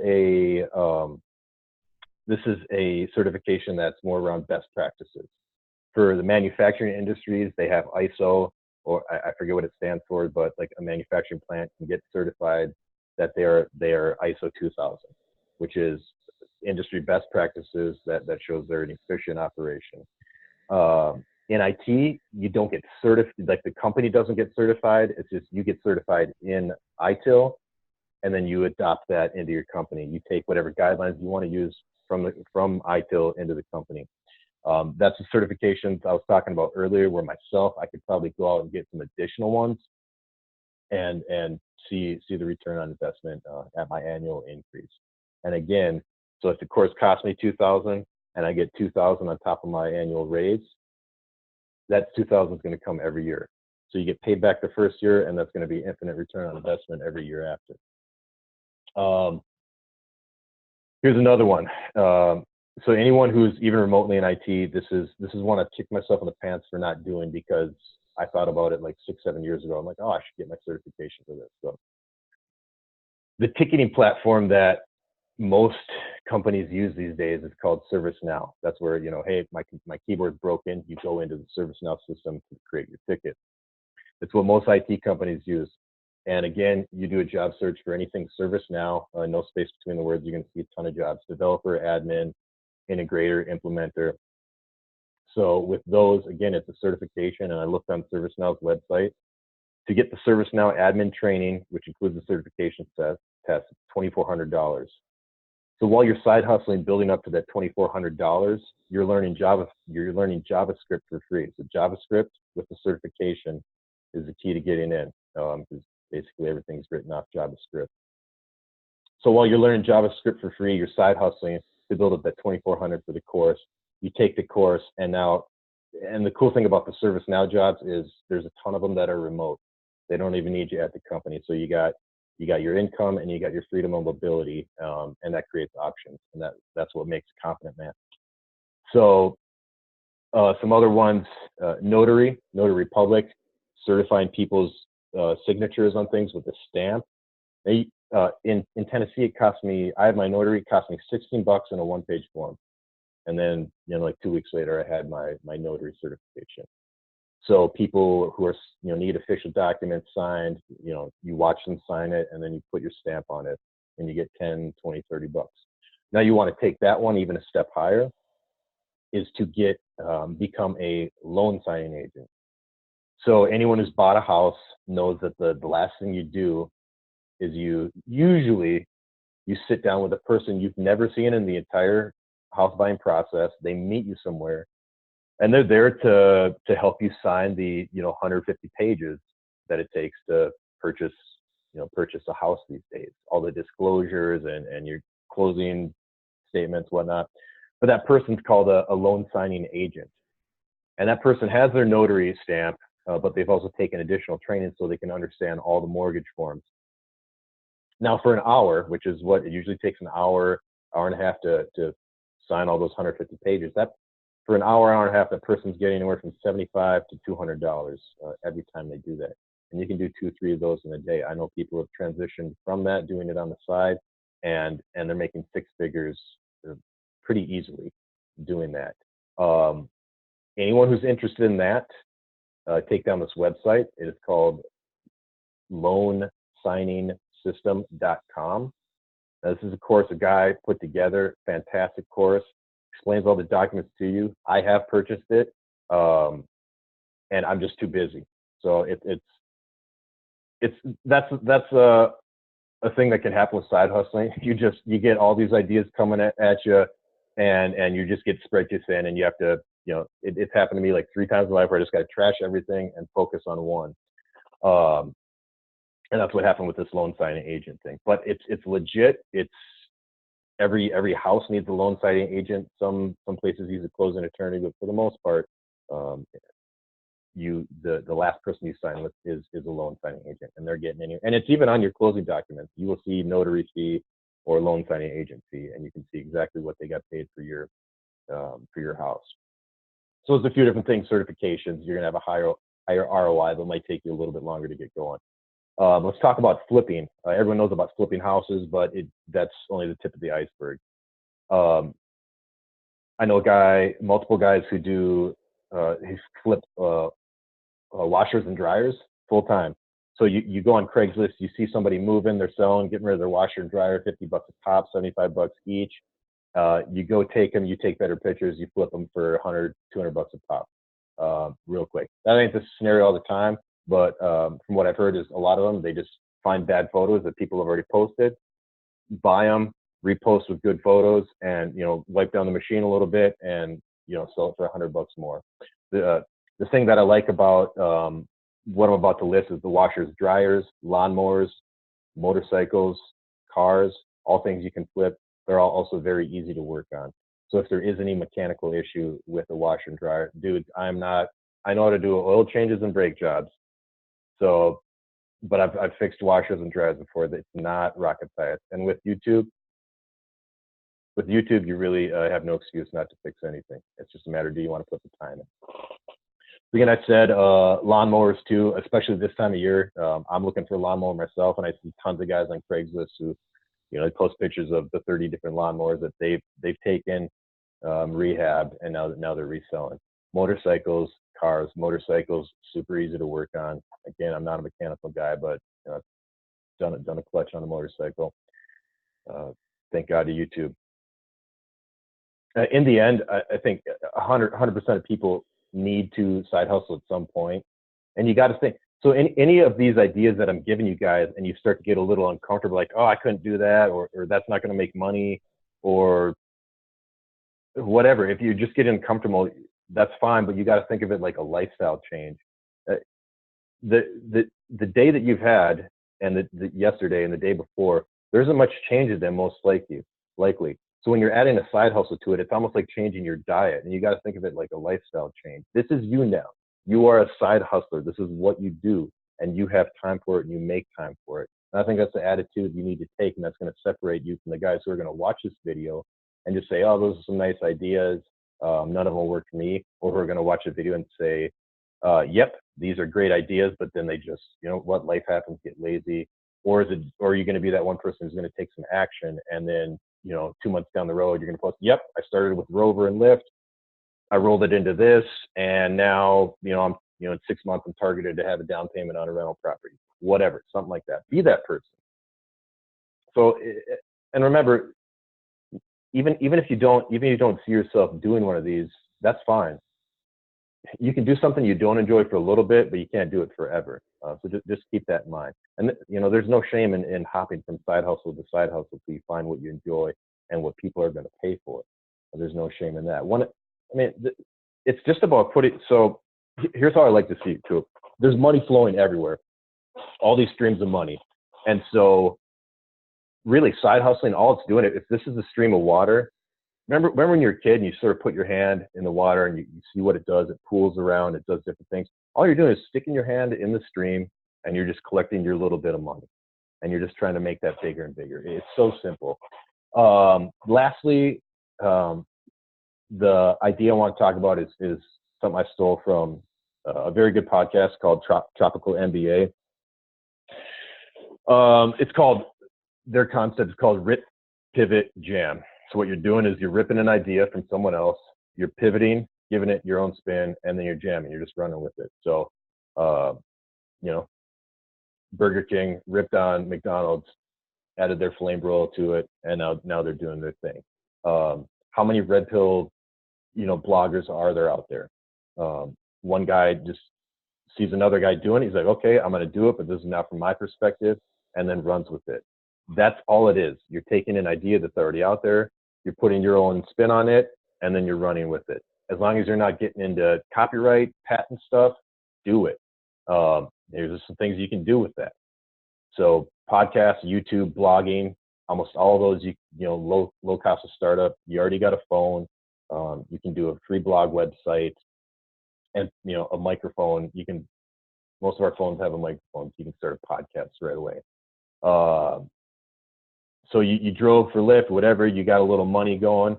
a certification that's more around best practices. For the manufacturing industries, they have ISO, or I forget what it stands for, but like a manufacturing plant can get certified that they are ISO 2000, which is industry best practices that shows they're an efficient operation. In IT, you don't get certified, like the company doesn't get certified. It's just you get certified in ITIL, and then you adopt that into your company. You take whatever guidelines you want to use from ITIL into the company. That's the certifications I was talking about earlier, where myself, I could probably go out and get some additional ones and see the return on investment at my annual increase. And again, so if the course costs me $2,000 and I get $2,000 on top of my annual raise, that $2,000 is going to come every year. So you get paid back the first year, and that's going to be infinite return on investment every year after. Here's another one. So anyone who's even remotely in IT, this is one I kicked myself in the pants for not doing, because I thought about it like 6-7 years ago. I'm like, oh, I should get my certification for this. So the ticketing platform that most companies use these days is called ServiceNow. That's where, hey, my keyboard's broken. You go into the ServiceNow system to create your ticket. It's what most IT companies use. And again, you do a job search for anything ServiceNow, no space between the words. You're going to see a ton of jobs: developer, admin, integrator, implementer. So with those, again, it's a certification. And I looked on ServiceNow's website. To get the ServiceNow admin training, which includes the certification test, it's $2,400. So while you're side hustling, building up to that $2,400, you're learning JavaScript for free. So JavaScript with the certification is the key to getting in, because basically everything's written off JavaScript. So while you're learning JavaScript for free, you're side hustling to build up that $2,400 for the course. You take the course, and the cool thing about the ServiceNow jobs is there's a ton of them that are remote. They don't even need you at the company. So you got your income and you got your freedom of mobility, and that creates options, and that's what makes a confident man. So some other ones: Notary Public, certifying people's signatures on things with a stamp. In Tennessee, it cost me, I had my notary, it cost me $16 in a one-page form. And then, like 2 weeks later, I had my notary certification. So people who are, need official documents signed, you watch them sign it, and then you put your stamp on it, and you get 10, 20, $30. Now you want to take that one even a step higher, is to become a loan signing agent. So anyone who's bought a house knows that the last thing you do is you sit down with a person you've never seen in the entire house buying process. They meet you somewhere, and they're there to help you sign the 150 pages that it takes to purchase a house these days. All the disclosures and your closing statements, whatnot. But that person's called a loan signing agent, and that person has their notary stamp, but they've also taken additional training so they can understand all the mortgage forms. Now, for an hour, which is what it usually takes, an hour and a half to sign all those 150 pages, that for an hour and a half, that person's getting anywhere from $75 to $200 every time they do that. And you can do 2, 3 of those in a day. I know people have transitioned from that, doing it on the side, and they're making 6 figures pretty easily doing that. Anyone who's interested in that, take down this website. It is called loansigningsystem.com. Now, this is a course a guy put together, fantastic course, explains all the documents to you. I have purchased it, and I'm just too busy. So that's a thing that can happen with side hustling. You get all these ideas coming at you, and you just get spread too thin, and you have to, it's happened to me like 3 times in life where I just got to trash everything and focus on one. And that's what happened with this loan signing agent thing. But it's legit. It's every house needs a loan signing agent. Some places use a closing attorney, but for the most part, the last person you sign with is a loan signing agent, and they're getting in here. And it's even on your closing documents. You will see notary fee or loan signing agent fee, and you can see exactly what they got paid for your house. So there's a few different things. Certifications, you're gonna have a higher ROI, but it might take you a little bit longer to get going. Let's talk about flipping. Everyone knows about flipping houses, but that's only the tip of the iceberg. I know multiple guys who do he flip washers and dryers full time. So you go on Craigslist, you see somebody moving, they're selling, getting rid of their washer and dryer, $50 a pop, $75 each. You go take them, you take better pictures, you flip them for $100, $200 a pop, real quick. That ain't the scenario all the time, but from what I've heard is a lot of them, they just find bad photos that people have already posted, buy them, repost with good photos, and wipe down the machine a little bit, and sell it for $100 more. The thing that I like about what I'm about to list is the washers, dryers, lawnmowers, motorcycles, cars, all things you can flip. They're all also very easy to work on. So if there is any mechanical issue with a washer and dryer, dude, I know how to do oil changes and brake jobs. So, but I've fixed washers and dryers before. It's not rocket science. And with YouTube, you really have no excuse not to fix anything. It's just a matter, do you want to put the time in? Again, I said lawnmowers too, especially this time of year. I'm looking for a lawnmower myself, and I see tons of guys on Craigslist who, they post pictures of the 30 different lawnmowers that they've taken, rehab, and now they're reselling. Motorcycles, cars, super easy to work on. Again, I'm not a mechanical guy, but I've done a clutch on a motorcycle. Thank God to YouTube. In the end, I think 100% of people need to side hustle at some point, and you got to think. So any of these ideas that I'm giving you guys, and you start to get a little uncomfortable, like, oh, I couldn't do that, or that's not going to make money, or whatever. If you just get uncomfortable, that's fine, but you got to think of it like a lifestyle change. The day that you've had, and the yesterday and the day before, there isn't much change in them, most likely. So when you're adding a side hustle to it, it's almost like changing your diet, and you got to think of it like a lifestyle change. This is you now. You are a side hustler. This is what you do, and you have time for it, and you make time for it. And I think that's the attitude you need to take, and that's going to separate you from the guys who are going to watch this video and just say, oh, those are some nice ideas. None of them will work for me. Or who are going to watch a video and say, yep, these are great ideas, but then they just, what, life happens, get lazy. Or are you going to be that one person who's going to take some action, and then 2 months down the road, you're going to post, yep, I started with Rover and Lyft. I rolled it into this, and now, I'm, in 6 months, I'm targeted to have a down payment on a rental property, whatever, something like that. Be that person. So, and remember, even if you don't see yourself doing one of these, that's fine. You can do something you don't enjoy for a little bit, but you can't do it forever. So just keep that in mind. And there's no shame in hopping from side hustle to side hustle till you find what you enjoy and what people are going to pay for. There's no shame in that. It's just about so here's how I like to see it too. There's money flowing everywhere, all these streams of money. And so really side hustling, all it's doing, if this is a stream of water, remember when you're a kid and you sort of put your hand in the water and you see what it does, it pools around, it does different things. All you're doing is sticking your hand in the stream, and you're just collecting your little bit of money, and you're just trying to make that bigger and bigger. It's so simple. Lastly, the idea I want to talk about is something I stole from a very good podcast called Tropical MBA. It's called, their concept is called Rip, Pivot, Jam. So what you're doing is you're ripping an idea from someone else, you're pivoting, giving it your own spin, and then you're jamming. You're just running with it. So, you know, Burger King ripped on McDonald's, added their flame broil to it, and now they're doing their thing. How many red pill, bloggers are there out there? One guy just sees another guy doing it. He's like, okay, I'm going to do it, but this is not from my perspective, and then runs with it. That's all it is. You're taking an idea that's already out there, you're putting your own spin on it, and then you're running with it. As long as you're not getting into copyright, patent stuff, do it. There's some things you can do with that. So podcasts, YouTube, blogging, almost all of those, low cost of startup. You already got a phone. You can do a free blog website and, a microphone. Most of our phones have a microphone, so you can start a podcast right away. So you drove for Lyft, whatever, you got a little money going.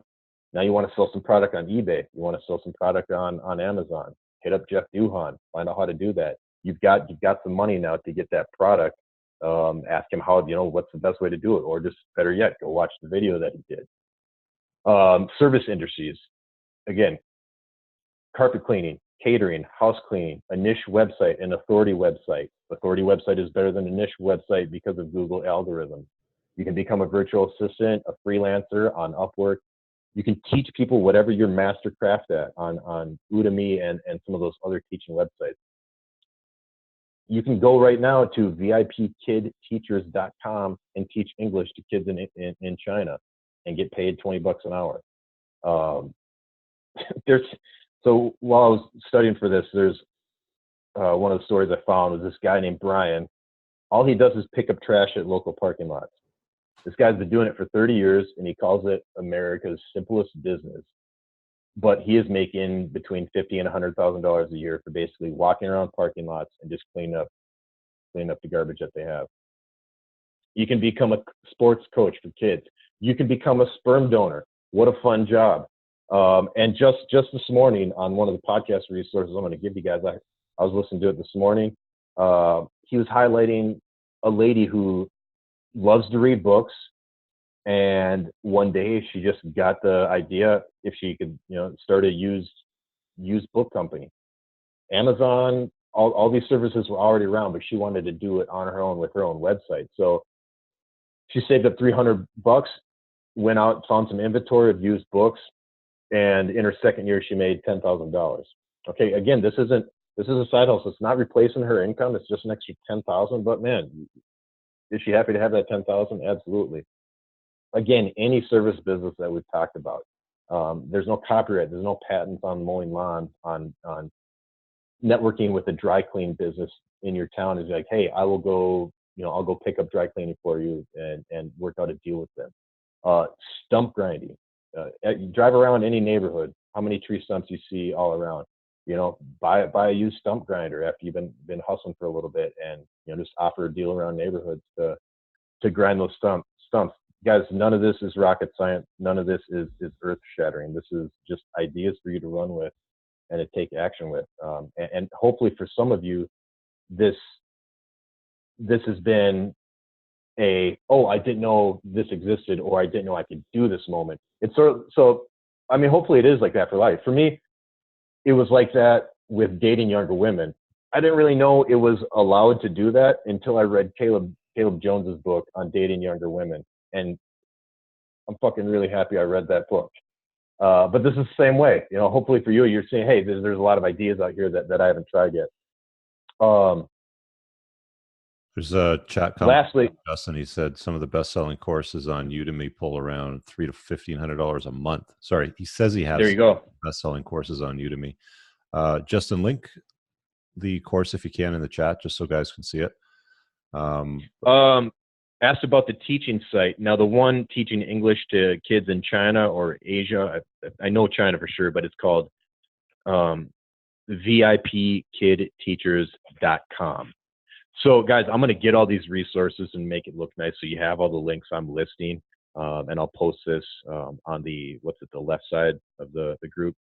Now you want to sell some product on eBay. You want to sell some product on Amazon. Hit up Jeff Duhan, find out how to do that. You've got some money now to get that product. Ask him how, what's the best way to do it, or just better yet, go watch the video that he did. Service industries, again, carpet cleaning, catering, house cleaning, a niche website, an authority website. Authority website is better than a niche website because of Google algorithms. You can become a virtual assistant, a freelancer on Upwork. You can teach people whatever your master craft at on Udemy and some of those other teaching websites. You can go right now to vipkidteachers.com and teach English to kids in China and get paid $20 an hour. So while I was studying for this, there's one of the stories I found was this guy named Brian. All he does is pick up trash at local parking lots. This guy's been doing it for 30 years, and he calls it America's simplest business. But he is making between $50,000 and $100,000 a year for basically walking around parking lots and just cleaning up the garbage that they have. You can become a sports coach for kids. You can become a sperm donor. What a fun job. And just this morning on one of the podcast resources I'm going to give you guys, I was listening to it this morning. He was highlighting a lady who loves to read books, and one day she just got the idea if she could, start a used book company. Amazon, all these services were already around, but she wanted to do it on her own with her own website. So she saved up $300, went out, found some inventory of used books, and in her second year she made $10,000. Okay, again, this is a side hustle. It's not replacing her income. It's just an extra $10,000. But man, is she happy to have that $10,000? Absolutely. Again, any service business that we've talked about, there's no copyright, there's no patents on mowing lawns, on networking with a dry clean business in your town. Is like, hey, I will go, I'll go pick up dry cleaning for you and work out a deal with them. Stump grinding. You drive around any neighborhood, how many tree stumps you see all around? Buy a used stump grinder after you've been hustling for a little bit, and just offer a deal around neighborhoods to grind those stumps. Guys, none of this is rocket science. None of this is earth shattering. This is just ideas for you to run with and to take action with. And hopefully for some of you, this has been I didn't know this existed, or I didn't know I could do this moment. It's so I mean, hopefully it is like that for life. For me, it was like that with dating younger women. I didn't really know it was allowed to do that until I read Caleb Jones's book on dating younger women. And I'm fucking really happy I read that book. But this is the same way. Hopefully for you, you're saying, hey, there's a lot of ideas out here that I haven't tried yet. There's a chat comment. Lastly, Justin, he said some of the best-selling courses on Udemy pull around $300 to $1,500 a month. Sorry, he says he has there you go. best-selling courses on Udemy. Justin, link the course if you can in the chat, just so guys can see it. Asked about the teaching site. Now, the one teaching English to kids in China or Asia, I know China for sure, but it's called vipkidteachers.com. So guys, I'm going to get all these resources and make it look nice so you have all the links I'm listing. and I'll post this on the left side of the group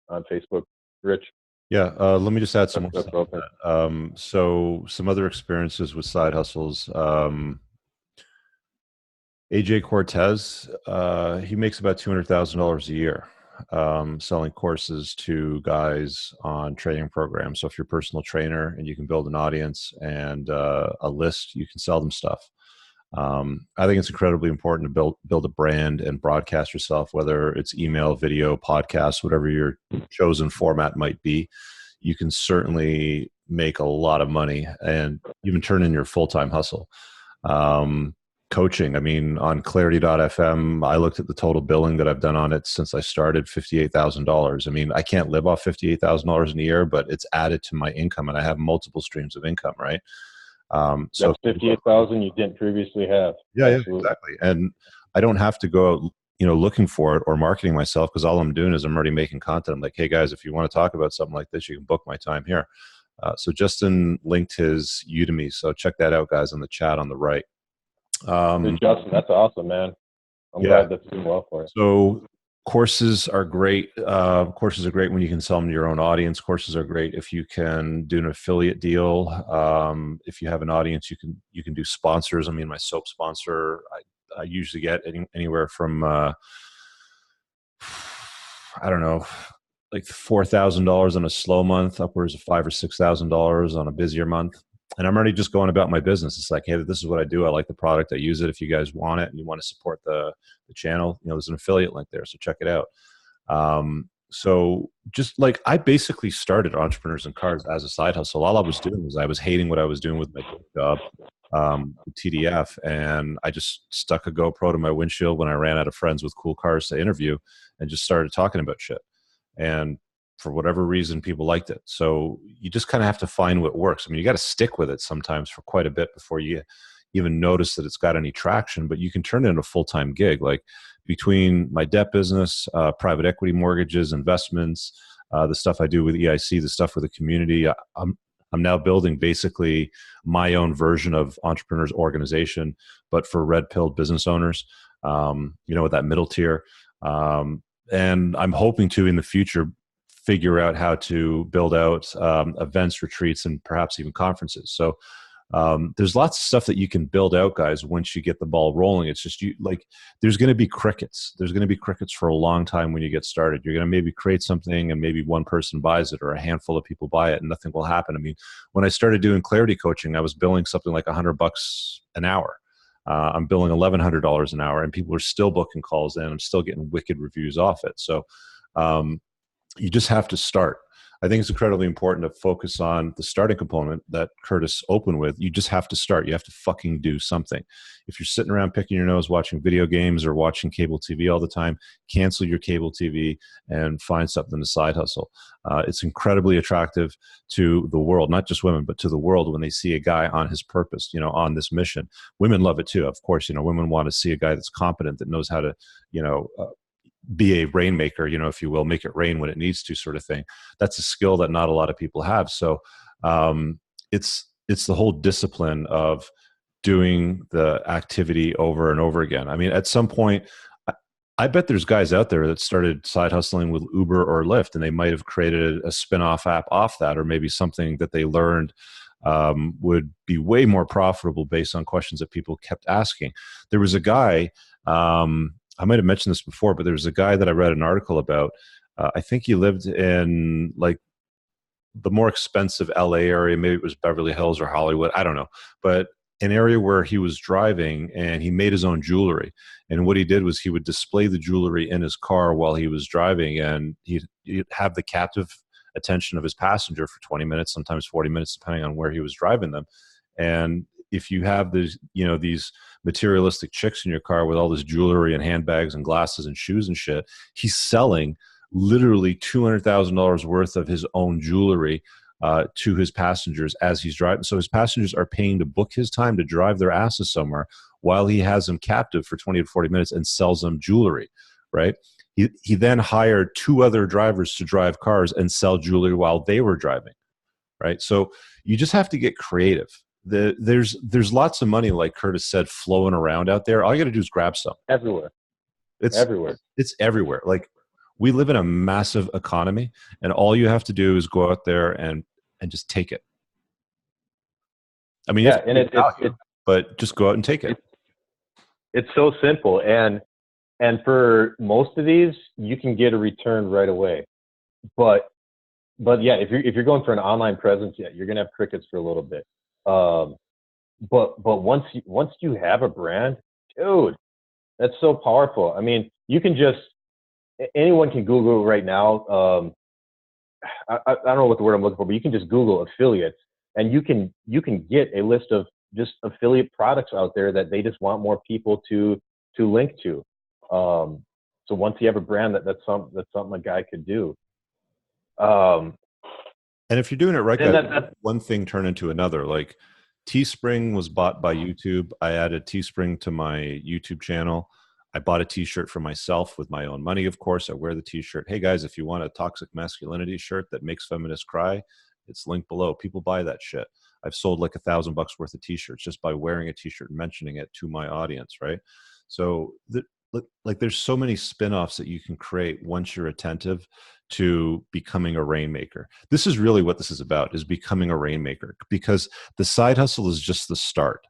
on Facebook. Rich, Yeah, let me just add some more that's stuff to open. that. So some other experiences with side hustles. AJ Cortez, he makes about $200,000 a year selling courses to guys on training programs. So if you're a personal trainer and you can build an audience and a list, you can sell them stuff. I think it's incredibly important to build a brand and broadcast yourself, whether it's email, video, podcast, whatever your chosen format might be. You can certainly make a lot of money and even turn in your full-time hustle. Um, Coaching, I mean, on clarity.fm, I looked at the total billing that I've done on it since I started, $58,000. I mean, I can't live off $58,000 in a year, but it's added to my income and I have multiple streams of income, right? So That's 58,000 you didn't previously have. yeah, Absolutely. exactly. And I don't have to go out, looking for it or marketing myself, because all I'm doing is I'm already making content. I'm like, hey guys, if you want to talk about something like this, you can book my time here. So Justin linked his Udemy. So check that out, guys, in the chat on the right. Hey, Justin, that's awesome, man. I'm Yeah. glad that's doing well for you. So courses are great. Courses are great when you can sell them to your own audience. Courses are great if you can do an affiliate deal. If you have an audience, you can do sponsors. I mean, my soap sponsor, I usually get anywhere from I don't know, like $4,000 on a slow month, upwards of $5,000 or $6,000 on a busier month. And I'm already just going about my business. It's like, hey, this is what I do. I like the product. I use it. If you guys want it and you want to support the channel, there's an affiliate link there, so check it out. So just like I basically started Entrepreneurs in Cars as a side hustle. All I was doing was I was hating what I was doing with my job, TDF, and I just stuck a GoPro to my windshield when I ran out of friends with cool cars to interview, and just started talking about shit. And for whatever reason, people liked it. So you just kind of have to find what works. I mean, you got to stick with it sometimes for quite a bit before you even notice that it's got any traction, but you can turn it into a full-time gig. Like between my debt business, private equity mortgages, investments, the stuff I do with EIC, the stuff with the community, I'm now building basically my own version of Entrepreneurs Organization, but for red-pilled business owners, with that middle tier. And I'm hoping to, in the future, figure out how to build out events, retreats, and perhaps even conferences. So there's lots of stuff that you can build out, guys, once you get the ball rolling. It's just there's going to be crickets. There's going to be crickets for a long time when you get started. You're going to maybe create something and maybe one person buys it or a handful of people buy it and nothing will happen. I mean, when I started doing clarity coaching, I was billing something like $100 an hour. I'm billing $1,100 an hour and people are still booking calls in. I'm still getting wicked reviews off it. So you just have to start. I think it's incredibly important to focus on the starting component that Curtis opened with. You just have to start. You have to fucking do something. If you're sitting around picking your nose watching video games or watching cable TV all the time, cancel your cable TV and find something to side hustle. It's incredibly attractive to the world, not just women, but to the world when they see a guy on his purpose, on this mission. Women love it too. Of course, women want to see a guy that's competent, that knows how to, be a rainmaker, if you will, make it rain when it needs to, sort of thing. That's a skill that not a lot of people have. So it's the whole discipline of doing the activity over and over again. I mean, at some point, I bet there's guys out there that started side hustling with Uber or Lyft, and they might have created a spin-off app off that, or maybe something that they learned would be way more profitable based on questions that people kept asking. There was a guy, I might have mentioned this before, but there was a guy that I read an article about. I think he lived in like the more expensive LA area. Maybe it was Beverly Hills or Hollywood. I don't know. But an area where he was driving and he made his own jewelry. And what he did was he would display the jewelry in his car while he was driving, and he'd have the captive attention of his passenger for 20 minutes, sometimes 40 minutes, depending on where he was driving them. And if you have these materialistic chicks in your car with all this jewelry and handbags and glasses and shoes and shit, he's selling literally $200,000 worth of his own jewelry to his passengers as he's driving. So his passengers are paying to book his time to drive their asses somewhere while he has them captive for 20 to 40 minutes and sells them jewelry, right? He then hired two other drivers to drive cars and sell jewelry while they were driving, right? So you just have to get creative. There's lots of money, like Curtis said, flowing around out there. All you got to do is grab some. Everywhere, It's everywhere. it's everywhere. Like, we live in a massive economy, and all you have to do is go out there and just take it. I mean, you have Yeah, to and pay value, but just go out and take it. it it's so simple. And for most of these, you can get a return right away. But yeah, if you're going for an online presence, yeah, you're gonna have crickets for a little bit. Um, but once you have a brand, dude, that's so powerful. I mean, you can just anyone can Google right now. I don't know what the word I'm looking for, but you can just Google affiliates, and you can get a list of just affiliate products out there that they just want more people to link to. Um, so once you have a brand, that's something a guy could do. Um, And if you're doing it right, and guys, that one thing turn into another. Like, Teespring was bought by YouTube. I added Teespring to my YouTube channel. I bought a T-shirt for myself with my own money, of course. I wear the T-shirt. Hey guys, if you want a toxic masculinity shirt that makes feminists cry, it's linked below. People buy that shit. I've sold like $1,000 worth of T-shirts just by wearing a T-shirt and mentioning it to my audience, right? So like, there's so many spin-offs that you can create once you're attentive to becoming a rainmaker. This is really what this is about, is becoming a rainmaker, because the side hustle is just the start.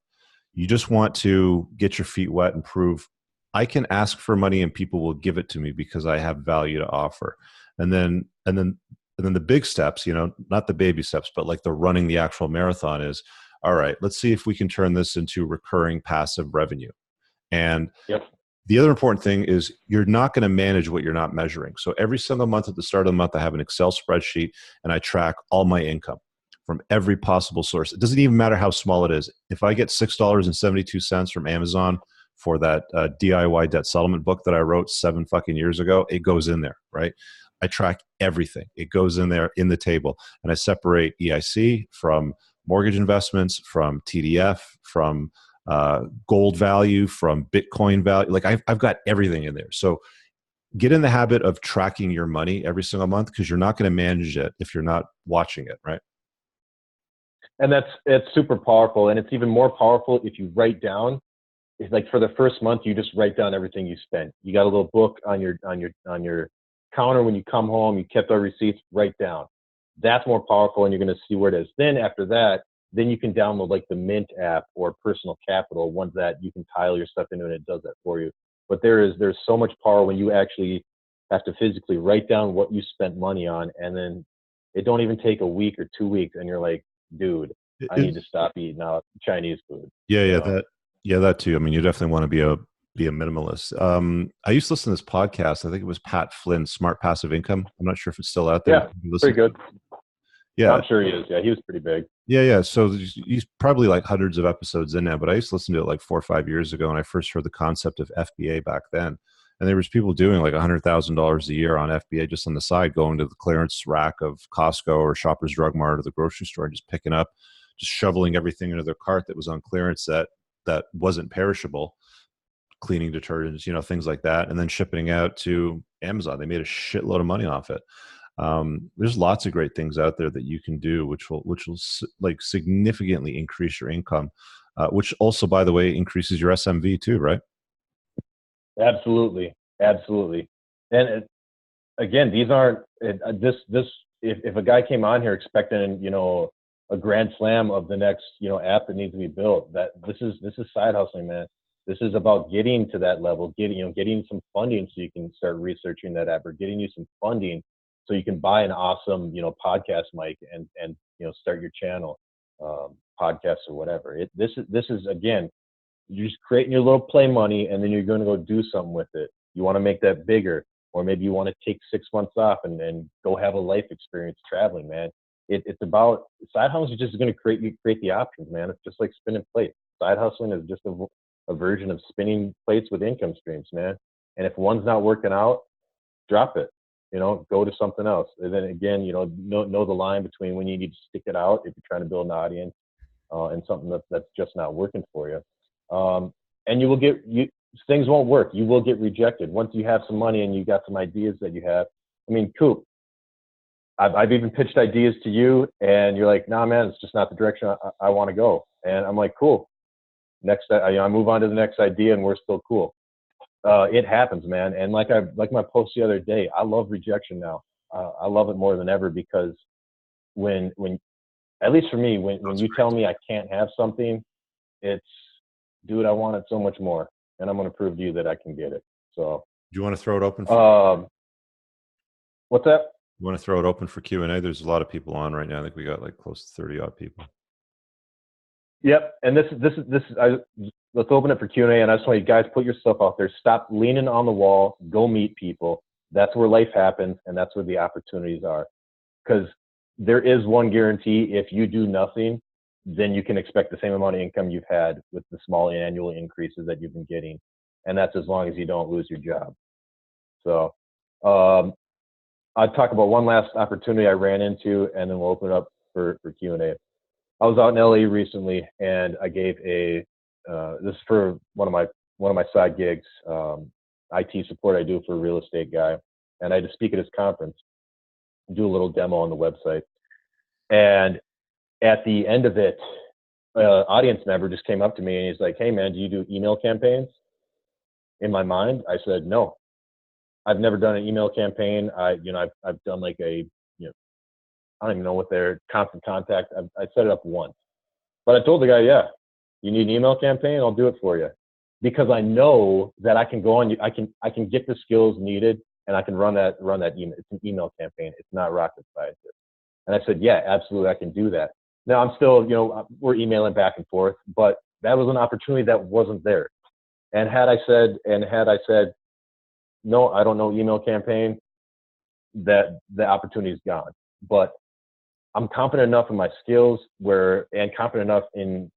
You just want to get your feet wet and prove I can ask for money and people will give it to me because I have value to offer. And then the big steps, not the baby steps, but like the running the actual marathon is, all right, let's see if we can turn this into recurring passive revenue. And Yep. the other important thing is, you're not going to manage what you're not measuring. So every single month, at the start of the month, I have an Excel spreadsheet and I track all my income from every possible source. It doesn't even matter how small it is. If I get $6.72 from Amazon for that DIY debt settlement book that I wrote 7 fucking years ago, it goes in there, right? I track everything. It goes in there in the table, and I separate EIC from mortgage investments, from TDF, from gold value, from Bitcoin value. Like, I've got everything in there. So get in the habit of tracking your money every single month, because you're not going to manage it if you're not watching it, right? And it's super powerful, and it's even more powerful if you write down. It's like for the first month, you just write down everything you spent. You got a little book on your counter when you come home. You kept our receipts. Write down. That's more powerful, and you're going to see where it is. Then after that, then you can download like the Mint app or Personal Capital, ones that you can tile your stuff into and it does that for you. But there's so much power when you actually have to physically write down what you spent money on, and then it don't even take a week or 2 weeks, and you're like, dude, I need to stop eating out Chinese food. Yeah, You yeah, know? that too. I mean, you definitely want to be a minimalist. I used to listen to this podcast. I think it was Pat Flynn, Smart Passive Income. I'm not sure if it's still out there. Yeah, You listen. pretty good. Yeah, I'm sure he is. Yeah, he was pretty big. yeah. So he's probably like hundreds of episodes in now. But I used to listen to it like 4 or 5 years ago, and I first heard the concept of FBA back then. And there was people doing like $100,000 a year on FBA just on the side, going to the clearance rack of Costco or Shoppers Drug Mart or the grocery store, and just picking up, just shoveling everything into their cart that was on clearance, that wasn't perishable, cleaning detergents, things like that, and then shipping out to Amazon. They made a shitload of money off it. There's lots of great things out there that you can do, which will like significantly increase your income, which also, by the way, increases your SMV too, right? Absolutely, absolutely. And again, these aren't this. If a guy came on here expecting a grand slam of the next app that needs to be built, that this is side hustling, man. This is about getting to that level, getting some funding so you can start researching that app, or getting you some funding so you can buy an awesome podcast mic and start your channel, podcast or whatever. This is again, you're just creating your little play money, and then you're going to go do something with it. You want to make that bigger, or maybe you want to take 6 months off and go have a life experience traveling, man. It's about side hustling is just going to create the options, man. It's just like spinning plates. Side hustling is just a version of spinning plates with income streams, man. And if one's not working out, drop it. Go to something else. And then again, know the line between when you need to stick it out if you're trying to build an audience, and something that's just not working for you. And things won't work. You will get rejected once you have some money and you got some ideas that you have. I mean, Coop, I've even pitched ideas to you, and you're like, nah, man, it's just not the direction I want to go. And I'm like, cool. Next, I move on to the next idea, and we're still cool. It happens, man. And like my post the other day, I love rejection now. I love it more than ever because when at least for me, when you tell me I can't have something, it's, dude, I want it so much more, and I'm going to prove to you that I can get it. So, Do you want to throw it open for what's that? you want to throw it open for Q&A? There's a lot of people on right now. I think we got like close to 30 odd people. Yep. And let's open it for Q&A. And I just want you guys, put your stuff out there. Stop leaning on the wall. Go meet people. That's where life happens, and that's where the opportunities are. Because there is one guarantee: if you do nothing, then you can expect the same amount of income you've had with the small annual increases that you've been getting, and that's as long as you don't lose your job. So, I'd talk about one last opportunity I ran into, and then we'll open it up for Q&A. I was out in LA recently, and I gave this is for one of my side gigs, IT support I do for a real estate guy, and I had to speak at his conference, do a little demo on the website, and at the end of it, audience member just came up to me and he's like, "Hey man, do you do email campaigns?" In my mind, I said, "No, I've never done an email campaign. I've done like I don't even know what their constant contact. I set it up once, but I told the guy, yeah, you need an email campaign, I'll do it for you, because I know that I can go on. I can get the skills needed, and I can run that email. It's an email campaign. It's not rocket science." And I said, yeah, absolutely, I can do that. Now I'm still, we're emailing back and forth, but that was an opportunity that wasn't there. And had I said, no, I don't know email campaign, that the opportunity is gone. But I'm confident enough in my skills and confident enough in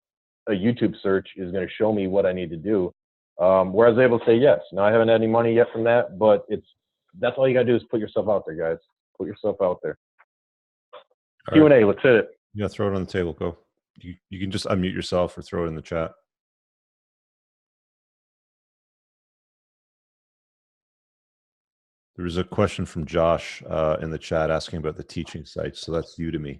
a YouTube search is going to show me what I need to do. Where I was able to say yes. Now I haven't had any money yet from that, but that's all you got to do is put yourself out there, guys. Put yourself out there. Q&A, right. Let's hit it. Yeah, throw it on the table. Go. You can just unmute yourself or throw it in the chat. There was a question from Josh in the chat asking about the teaching sites. So that's Udemy.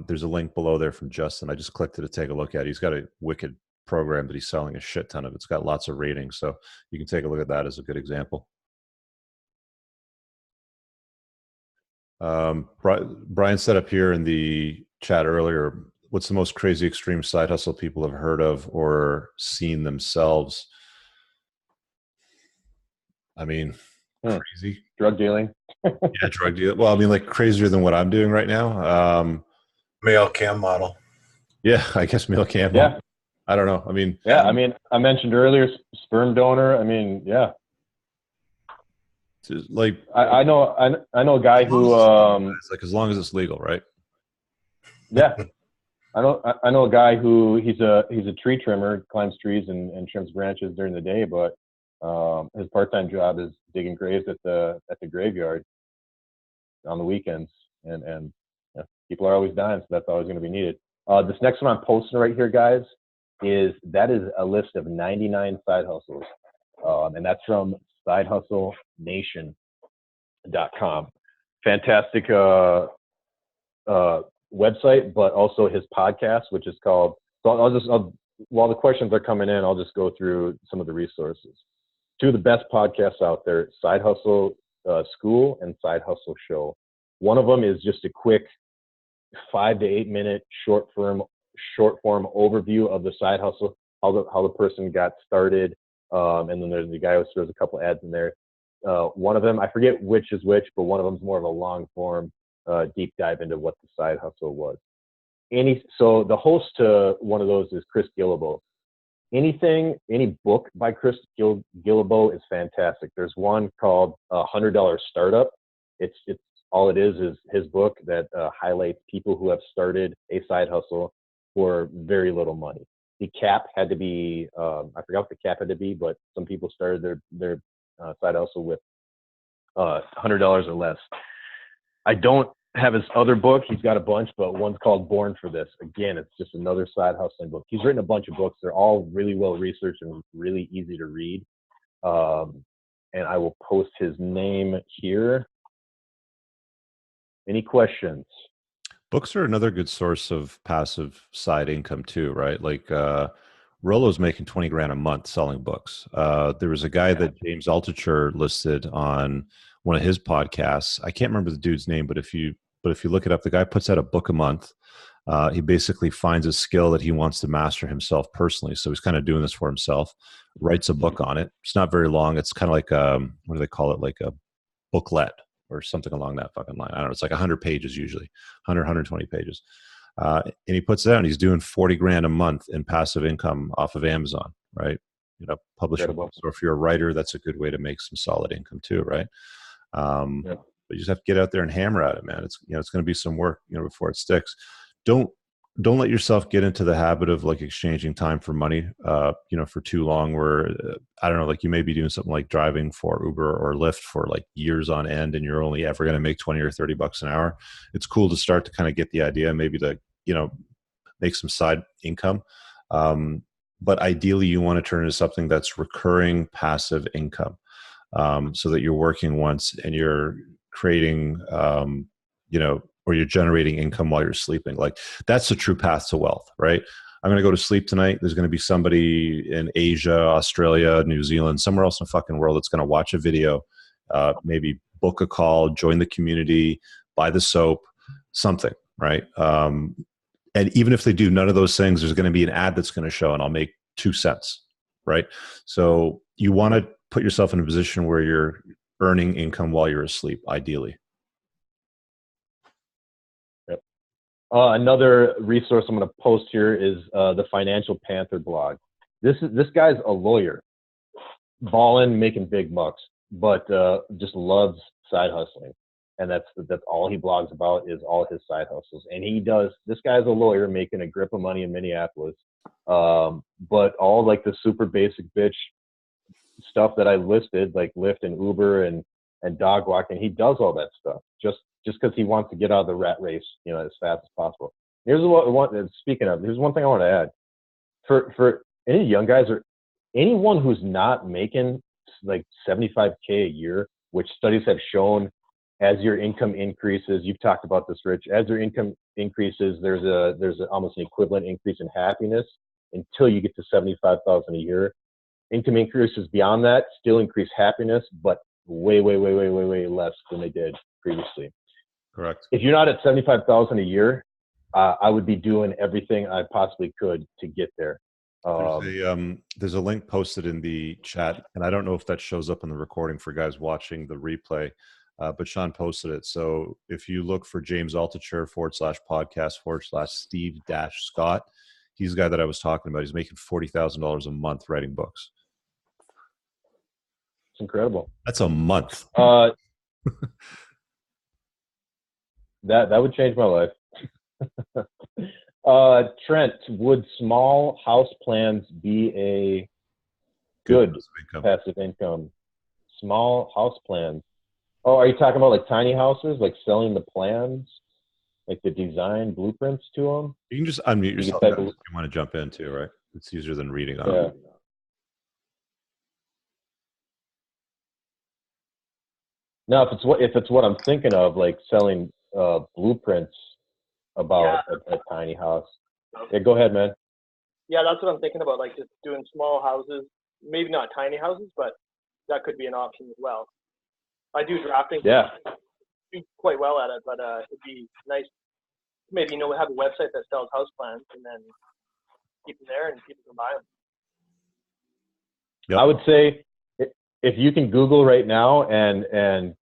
There's a link below there from Justin. I just clicked it to take a look at it. He's got a wicked program that he's selling a shit ton of. It's got lots of ratings. So you can take a look at that as a good example. Brian set up here in the chat earlier, what's the most crazy extreme side hustle people have heard of or seen themselves? I mean, crazy. Drug dealing. Yeah, drug dealing. Well, I mean, like crazier than what I'm doing right now. Male cam model. Yeah, I guess male cam model. I don't know. I mean, yeah, I mean, I mentioned earlier sperm donor. I mean, yeah. Like I know a guy who it's like as long as it's legal, right? Yeah. I know a guy who he's a tree trimmer, climbs trees and trims branches during the day, but his part-time job is digging graves at the graveyard on the weekends, and yeah, people are always dying, so that's always going to be needed. This next one I'm posting right here, guys, is a list of 99 side hustles, and that's from sidehustlenation.com. Fantastic website, but also his podcast, which is called. So while the questions are coming in, I'll just go through some of the resources. Two of the best podcasts out there: Side Hustle School and Side Hustle Show. One of them is just a quick 5 to 8 minute short form overview of the side hustle, how the person got started, and then there's the guy who throws a couple ads in there. One of them, I forget which is which, but one of them is more of a long form deep dive into what the side hustle was. So the host to one of those is Chris Guillebeau. Any book by Chris Guillebeau is fantastic. There's one called $100 Startup. It's all it is his book that highlights people who have started a side hustle for very little money. The cap had to be, I forgot what the cap had to be, but some people started their side hustle with $100 or less. I don't have his other book. He's got a bunch, but one's called Born for This. Again, it's just another side hustling book. He's written a bunch of books. They're all really well researched and really easy to read. And I will post his name here. Any questions? Books are another good source of passive side income too, right? Like Rollo's making 20 grand a month selling books. There was a guy Yeah. that James Altucher listed on one of his podcasts. I can't remember the dude's name, but if you look it up, the guy puts out a book a month. He basically finds a skill that he wants to master himself personally. So he's kind of doing this for himself, writes a book on it. It's not very long. It's kind of like, what do they call it? Like a booklet or something along that fucking line. I don't know. It's like 100 pages usually, 100, 120 pages. And he puts it out and he's doing 40 grand a month in passive income off of Amazon, right? Publishing Incredible. books. Or if you're a writer, that's a good way to make some solid income too, right? Um, Yeah. but you just have to get out there and hammer at it, man. It's going to be some work, before it sticks. Don't don't let yourself get into the habit of like exchanging time for money, for too long. Where I don't know, like you may be doing something like driving for Uber or Lyft for like years on end, and you're only ever going to make 20 or 30 bucks an hour. It's cool to start to kind of get the idea, maybe to make some side income. But ideally, you want to turn into something that's recurring passive income, so that you're working once and you're creating, or you're generating income while you're sleeping. Like that's the true path to wealth, right? I'm going to go to sleep tonight. There's going to be somebody in Asia, Australia, New Zealand, somewhere else in the fucking world that's going to watch a video, maybe book a call, join the community, buy the soap, something, right? And even if they do none of those things, there's going to be an ad that's going to show and I'll make 2 cents, right? So you want to put yourself in a position where you're earning income while you're asleep, ideally. Yep. Another resource I'm going to post here is the Financial Panther blog. This guy's a lawyer, balling, making big bucks, but just loves side hustling, and that's all he blogs about is all his side hustles. And this guy's a lawyer making a grip of money in Minneapolis, but all like the super basic bitch stuff that I listed, like Lyft and Uber and dog walking, he does all that stuff just because he wants to get out of the rat race, as fast as possible. Here's speaking of, here's one thing I want to add for any young guys or anyone who's not making like 75K a year, which studies have shown as your income increases, you've talked about this, Rich, as your income increases, there's almost an equivalent increase in happiness until you get to 75,000 a year. Income increases beyond that still increase happiness, but way, way, way, way, way, way less than they did previously. Correct. If you're not at 75,000 a year, I would be doing everything I possibly could to get there. There's a link posted in the chat, and I don't know if that shows up in the recording for guys watching the replay, but Sean posted it. So if you look for James Altucher /podcast /Steve-Scott, he's the guy that I was talking about. He's making $40,000 a month writing books. It's incredible. That's a month. That would change my life. Trent, would small house plans be a good passive income? Small house plans. Oh, are you talking about like tiny houses, like selling the plans, like the design blueprints to them? You can just unmute yourself if you want to jump in too, right? It's easier than reading on it. Now, if it's what I'm thinking of, like selling blueprints about a tiny house. Yeah, go ahead, man. Yeah, that's what I'm thinking about, like just doing small houses, maybe not tiny houses, but that could be an option as well. I do drafting. Yeah. Do quite well at it, but it'd be nice maybe have a website that sells house plans and then keep them there and people can buy them. Yep. I would say if you can Google right now and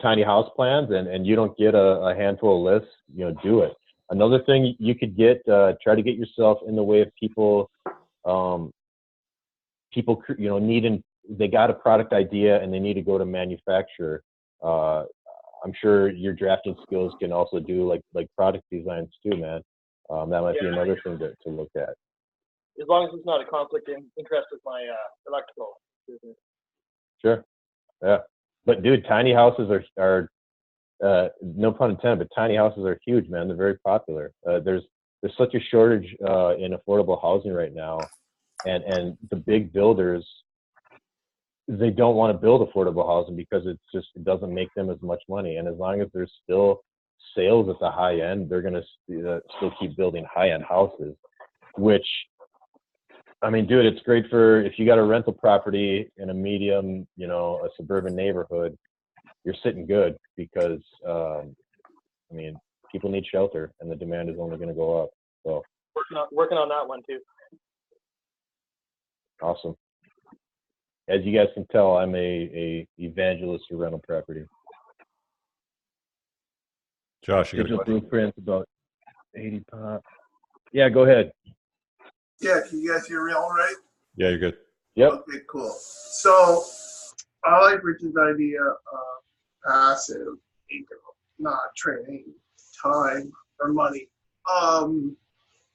tiny house plans and you don't get a handful of lists, do it. Another thing you could get, try to get yourself in the way of people they got a product idea and they need to go to manufacturer. I'm sure your drafting skills can also do like product designs too, man. That might be another thing to look at. As long as it's not a conflict of interest with my electrical business. Sure. Yeah. But dude, tiny houses are no pun intended, but tiny houses are huge, man. They're very popular. There's such a shortage in affordable housing right now, and the big builders, they don't want to build affordable housing because it doesn't make them as much money. And as long as there's still sales at the high end, they're going to still keep building high end houses, which, I mean, dude, it's great for if you got a rental property in a medium, you know, a suburban neighborhood, you're sitting good because, I mean, people need shelter and the demand is only going to go up. So working on that one too. awesome. As you guys can tell, I'm a evangelist for rental property. Josh, you got a Digital question? blueprints about 80 pop. Yeah, go ahead. Yeah, can you guys hear me all right? Yeah, you're good. Yep. Okay, cool. So I like Rich's idea of passive income, not training time or money.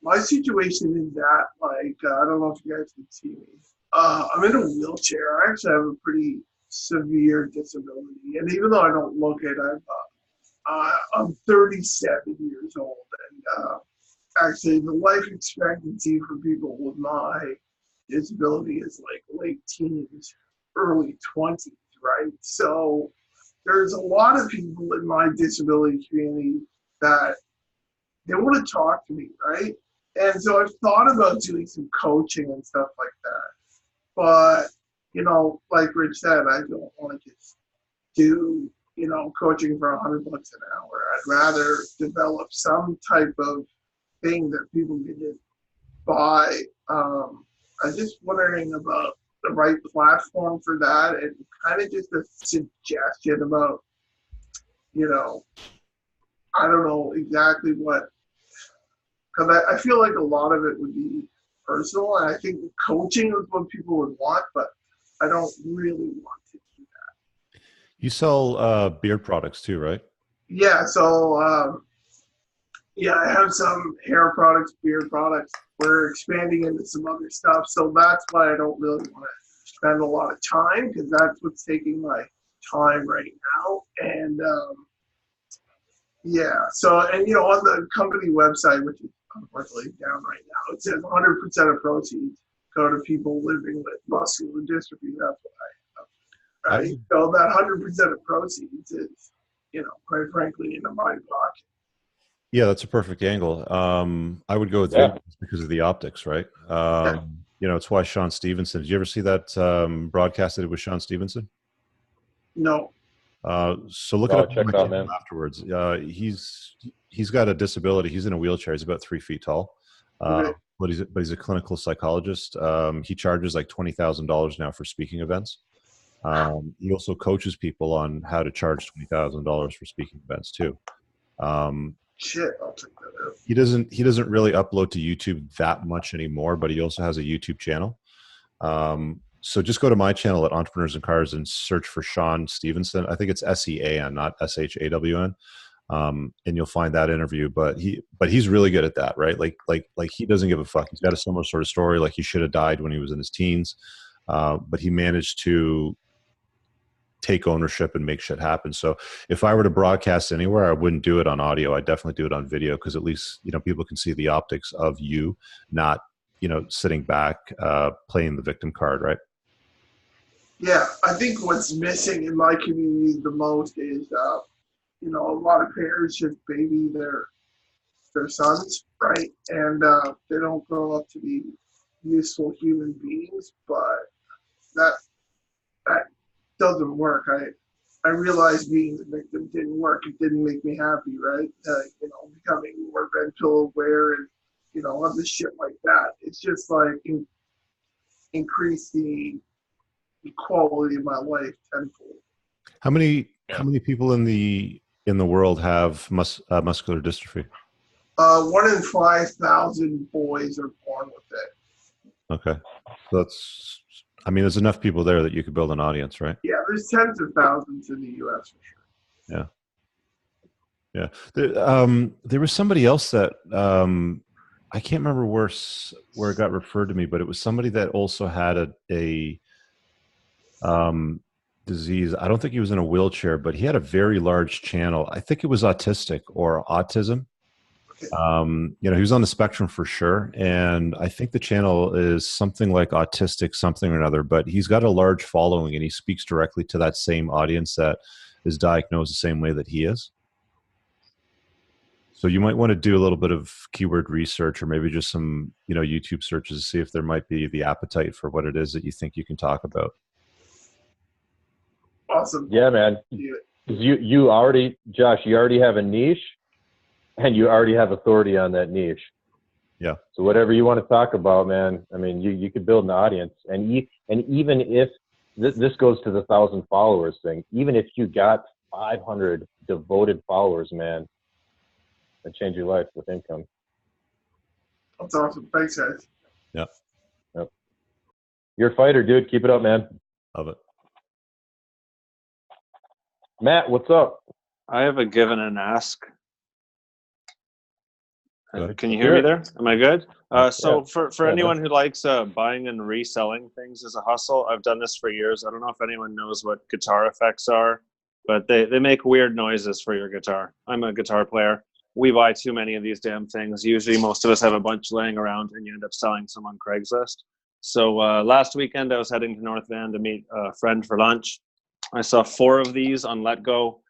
My situation is that, like, I don't know if you guys can see me. I'm in a wheelchair. I actually have a pretty severe disability, and even though I don't look it, I'm 37 years old, and actually the life expectancy for people with my disability is like late teens, early 20s, right? So there's a lot of people in my disability community that they want to talk to me, right? And so I've thought about doing some coaching and stuff like that. But, you know, like Rich said, I don't want to just do, you know, coaching for $100 an hour. I'd rather develop some type of thing that people can just buy. I'm just wondering about the right platform for that, and kind of just a suggestion about, you know, I don't know exactly what, because I feel like a lot of it would be personal, and I think coaching is what people would want, but I don't really want to do that. You sell beard products too, right? Yeah, so yeah, I have some hair products, beard products. We're expanding into some other stuff, so that's why I don't really want to spend a lot of time, because that's what's taking my time right now. And yeah, so, and you know, on the company website, which is unfortunately down right now, it says 100% of proceeds go to people living with muscular dystrophy. That's what I have. Right? So that 100% of proceeds is, you know, quite frankly, in my pocket. Yeah, that's a perfect angle. I would go with Yeah. video because of the optics, right? Yeah. You know, it's why Sean Stevenson. Did you ever see that broadcast that it was Sean Stevenson? No. So look it Oh, up on check my it out, channel man. afterwards. He's got a disability. He's in a wheelchair. He's about 3 feet tall, Okay. but he's a clinical psychologist. He charges like $20,000 now for speaking events. He also coaches people on how to charge $20,000 for speaking events too. Shit, I'll check that out. He doesn't really upload to YouTube that much anymore, but he also has a YouTube channel. So just go to my channel at Entrepreneurs and Cars and search for Sean Stevenson. I think it's SEAN, not SHAWN. And you'll find that interview. But he's really good at that, right? Like he doesn't give a fuck. He's got a similar sort of story. Like he should have died when he was in his teens, but he managed to take ownership and make shit happen. So if I were to broadcast anywhere, I wouldn't do it on audio. I'd definitely do it on video, because at least, you know, people can see the optics of you, not, you know, sitting back, playing the victim card, right? Yeah, I think what's missing in my community the most is, you know, a lot of parents just baby their sons, right? And they don't grow up to be useful human beings, but that doesn't work. I realized being the victim didn't work. It didn't make me happy, right? You know, becoming more mental aware and, you know, other shit like that. It's just like increase the quality of my life tenfold. How many people in the world have muscular dystrophy? 1 in 5,000 boys are born with it. Okay. So that's, I mean, there's enough people there that you could build an audience, right? Yeah, there's tens of thousands in the U.S. for sure. Yeah. There was somebody else that, I can't remember where it got referred to me, but it was somebody that also had a disease. I don't think he was in a wheelchair, but he had a very large channel. I think it was autistic or autism. You know, he was on the spectrum for sure. And I think the channel is something like autistic something or another, but he's got a large following and he speaks directly to that same audience that is diagnosed the same way that he is. So you might want to do a little bit of keyword research, or maybe just some, YouTube searches to see if there might be the appetite for what it is that you think you can talk about. Awesome. Yeah, man. Yeah. You already, Josh, you already have a niche, and you already have authority on that niche. Yeah. So whatever you want to talk about, man, I mean, you could build an audience, and even if this goes to the 1,000 followers thing, even if you got 500 devoted followers, man, that change your life with income. That's awesome. Thanks, guys. Yeah. Yep. You're a fighter, dude. Keep it up, man. Love it. Matt, what's up? I have a give and an ask. Good. Can you hear me there? Am I good? So Yeah. for Yeah, anyone who likes buying and reselling things as a hustle, I've done this for years. I don't know if anyone knows what guitar effects are, but they make weird noises for your guitar. I'm a guitar player. We buy too many of these damn things. Usually most of us have a bunch laying around, and you end up selling some on Craigslist. So last weekend I was heading to North Van to meet a friend for lunch. I saw 4 of these on Let Go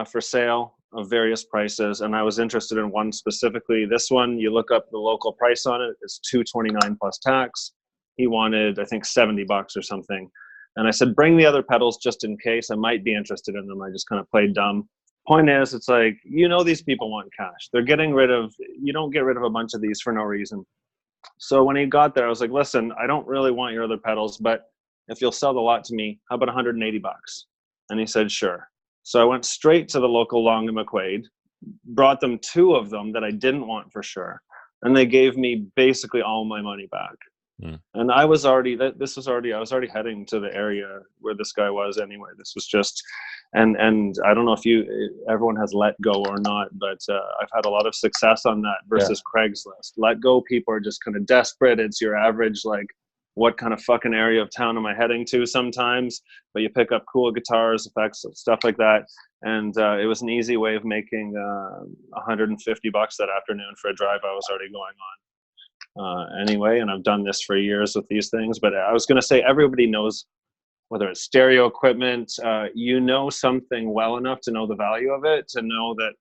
for sale of various prices, and I was interested in one specifically. This one, you look up the local price on it, it's $229 plus tax. He wanted, I think, $70 or something. And I said, bring the other pedals just in case. I might be interested in them. I just kind of played dumb. Point is, it's like, these people want cash. They're getting rid of, you don't get rid of a bunch of these for no reason. So when he got there, I was like, listen, I don't really want your other pedals, but if you'll sell the lot to me, how about $180? And he said, sure. So I went straight to the local Long and McQuaid, brought them 2 of them that I didn't want for sure, and they gave me basically all my money back. And I was already heading to the area where this guy was anyway. This was just, and I don't know if everyone has Let Go or not, but I've had a lot of success on that versus Craigslist. Let Go people are just kind of desperate. It's your average, like, what kind of fucking area of town am I heading to sometimes? But you pick up cool guitars, effects, stuff like that. And it was an easy way of making $150 that afternoon for a drive I was already going on. Anyway, and I've done this for years with these things. But I was going to say, everybody knows, whether it's stereo equipment, something well enough to know the value of it, to know that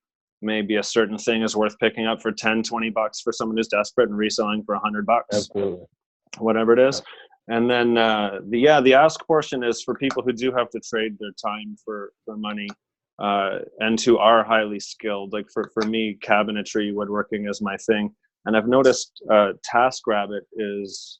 maybe a certain thing is worth picking up for $10-20 for someone who's desperate and reselling for $100. Absolutely. Whatever it is. And then the ask portion is for people who do have to trade their time for money, and who are highly skilled. Like for me, cabinetry, woodworking is my thing. And I've noticed TaskRabbit is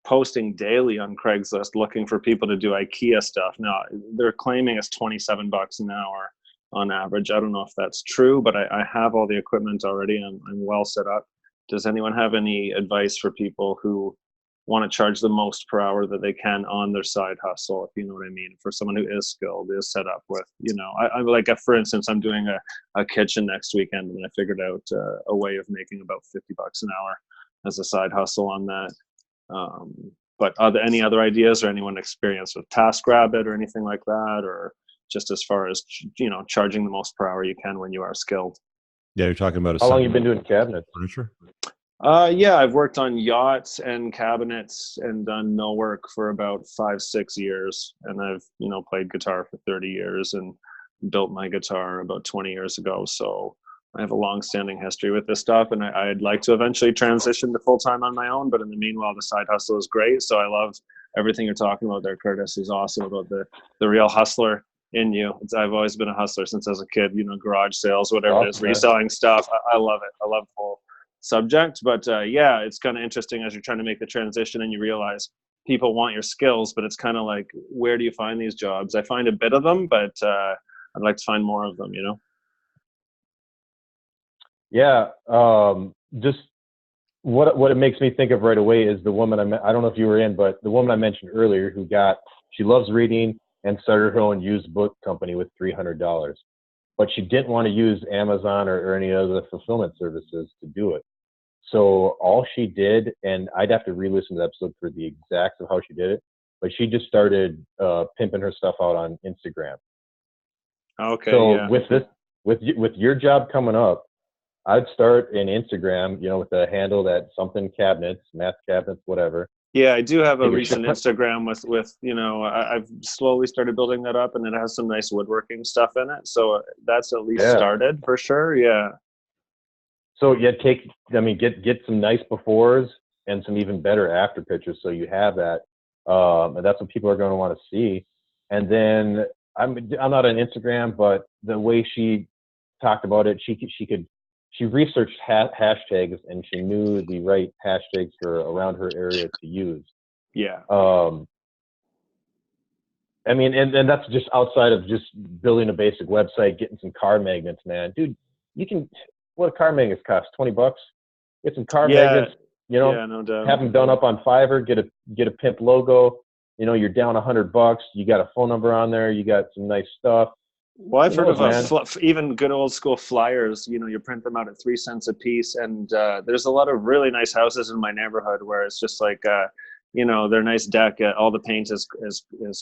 posting daily on Craigslist looking for people to do IKEA stuff. Now they're claiming it's $27 an hour on average. I don't know if that's true, but I have all the equipment already. I'm well set up. Does anyone have any advice for people who want to charge the most per hour that they can on their side hustle, if you know what I mean, for someone who is skilled, is set up with, I like, for instance, I'm doing a kitchen next weekend, and I figured out a way of making about $50 an hour as a side hustle on that. But are there any other ideas, or anyone experienced with TaskRabbit or anything like that, or just as far as, charging the most per hour you can when you are skilled? Yeah, you're talking about How long you been doing cabinets? furniture? Yeah, I've worked on yachts and cabinets and done millwork for about 5-6 years. And I've, played guitar for 30 years and built my guitar about 20 years ago. So I have a long-standing history with this stuff, and I'd like to eventually transition to full-time on my own. But in the meanwhile, the side hustle is great. So I love everything you're talking about there, Curtis. Is awesome about the real hustler in you. I've always been a hustler since I was a kid, garage sales, whatever it is, reselling stuff. I love it. I love the whole subject. But yeah, it's kind of interesting as you're trying to make the transition and you realize people want your skills, but it's kind of like, where do you find these jobs? I find a bit of them, but I'd like to find more of them, Yeah. Just what it makes me think of right away is the woman I don't know if you were in, but the woman I mentioned earlier who she loves reading and started her own used book company with $300. But she didn't want to use Amazon or any other fulfillment services to do it. So all she did, and I'd have to re-listen to the episode for the exacts of how she did it, but she just started pimping her stuff out on Instagram. Okay. So yeah. with your job coming up, I'd start in Instagram, with a handle that something cabinets, math cabinets, whatever. Yeah, I do have a Maybe recent Instagram with I've slowly started building that up, and it has some nice woodworking stuff in it. So that's at least started for sure. Yeah. So yeah, get some nice befores and some even better after pictures, so you have that, and that's what people are going to want to see. And then I'm not on Instagram, but the way she talked about it, she researched hashtags, and she knew the right hashtags for around her area to use. Yeah. I mean, and that's just outside of just building a basic website, getting some car magnets, man. Dude, what do car magnets cost? $20? Get some car magnets, Yeah, no doubt. have them done up on Fiverr, get a pimp logo. You're down $100. You got a phone number on there. You got some nice stuff. Well, I've heard of even good old school flyers. You print them out at 3 cents a piece, and there's a lot of really nice houses in my neighborhood where it's just like, their nice deck, all the paint is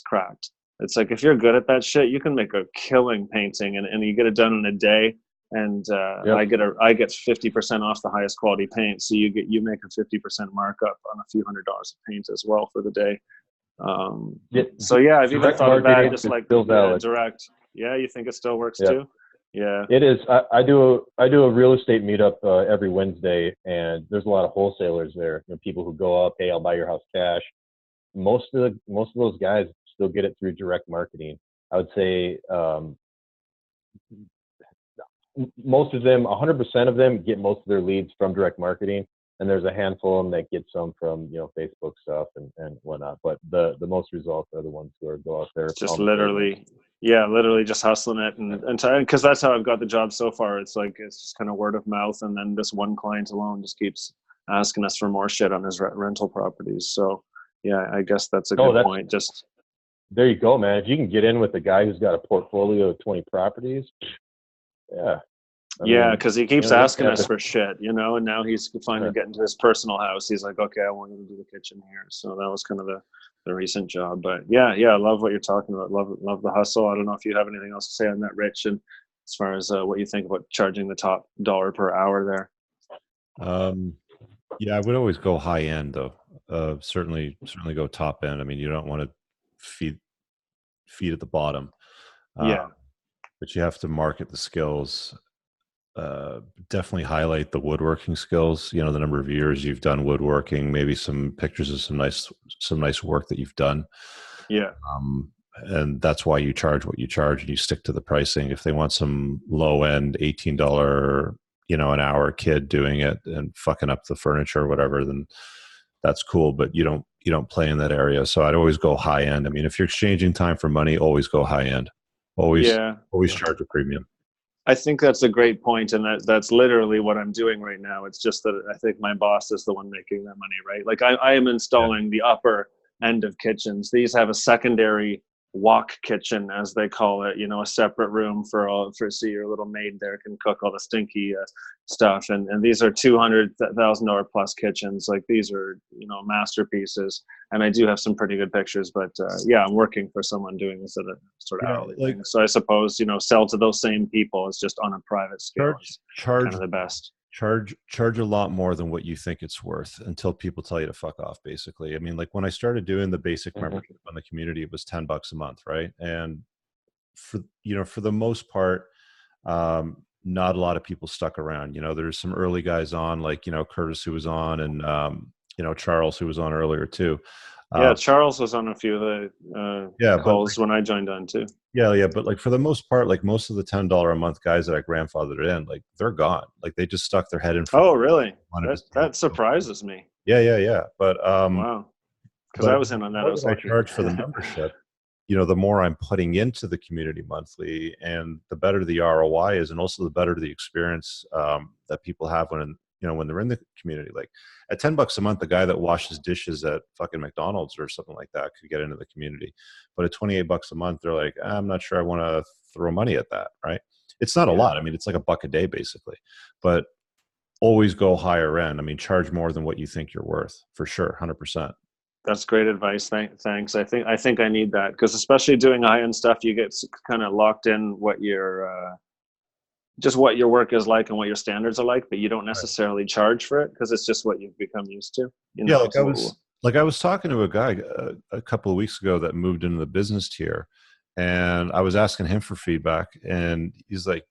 cracked. It's like, if you're good at that shit, you can make a killing painting, and you get it done in a day. And I get 50% off the highest quality paint, so you make a 50% markup on a few $100s of paint as well for the day. So yeah, I've even thought of that, just like direct. Yeah, you think it still works too? Yeah, it is. I do a real estate meetup every Wednesday, and there's a lot of wholesalers there. People who go up, hey, I'll buy your house cash. Most of those guys still get it through direct marketing. I would say most of them, 100% of them, get most of their leads from direct marketing, and there's a handful of them that get some from Facebook stuff and whatnot. But the most results are the ones who go out there. Just literally just hustling it, and because that's how I've got the job so far. It's like, it's just kind of word of mouth, and then this one client alone just keeps asking us for more shit on his rental properties. So yeah, I guess that's a good point. Just there you go, man. If you can get in with a guy who's got a portfolio of 20 properties, yeah. Because he keeps asking us for shit, and now he's finally getting to his personal house. He's like, okay, I want you to do the kitchen here. So that was kind of the recent job. But yeah, I love what you're talking about. Love the hustle. I don't know if you have anything else to say on that, Rich, and as far as what you think about charging the top dollar per hour there. Yeah, I would always go high end though. Certainly go top end. I mean, you don't want to feed at the bottom. But you have to market the skills. Definitely highlight the woodworking skills. The number of years you've done woodworking, maybe some pictures of some nice work that you've done. Yeah. And that's why you charge what you charge, and you stick to the pricing. If they want some low end $18, an hour kid doing it and fucking up the furniture or whatever, then that's cool. But you don't play in that area. So I'd always go high end. I mean, if you're exchanging time for money, always go high end. Always charge a premium. I think that's a great point, and that's literally what I'm doing right now. It's just that I think my boss is the one making that money, right? Like I am installing the upper end of kitchens. These have a secondary walk kitchen, as they call it, a separate room for so your little maid there can cook all the stinky stuff. And these are $200,000 plus kitchens. Like, these are, masterpieces. And I do have some pretty good pictures, but I'm working for someone doing this at a sort of hourly thing. So I suppose, sell to those same people is just on a private scale. Charge kind of the best. Charge a lot more than what you think it's worth until people tell you to fuck off, basically. I mean, like, when I started doing the basic membership on the community, it was $10 a month, right? And for the most part, not a lot of people stuck around. There's some early guys on, like, Curtis, who was on, and Charles, who was on earlier too. Charles was on a few of the calls when I joined on too. Yeah, but like, for the most part, like, most of the $10 a month guys that I grandfathered in, like, they're gone. Like, they just stuck their head in front. Oh, really? That surprises me. Yeah. But wow, because I was in on that. I charge for the membership. The more I'm putting into the community monthly, and the better the ROI is, and also the better the experience that people have when they're in the community. Like, at $10 a month, the guy that washes dishes at fucking McDonald's or something like that could get into the community. But at $28 a month, they're like, I'm not sure I want to throw money at that, right? It's not a lot. I mean, it's like $1 a day, basically. But always go higher end. I mean, charge more than what you think you're worth, for sure, 100%. That's great advice. Thanks. I think I need that, because especially doing high-end stuff, you get kind of locked in what your work is like and what your standards are like, but you don't necessarily charge for it because it's just what you've become used to. I was talking to a guy a couple of weeks ago that moved into the business tier, and I was asking him for feedback, and he's like,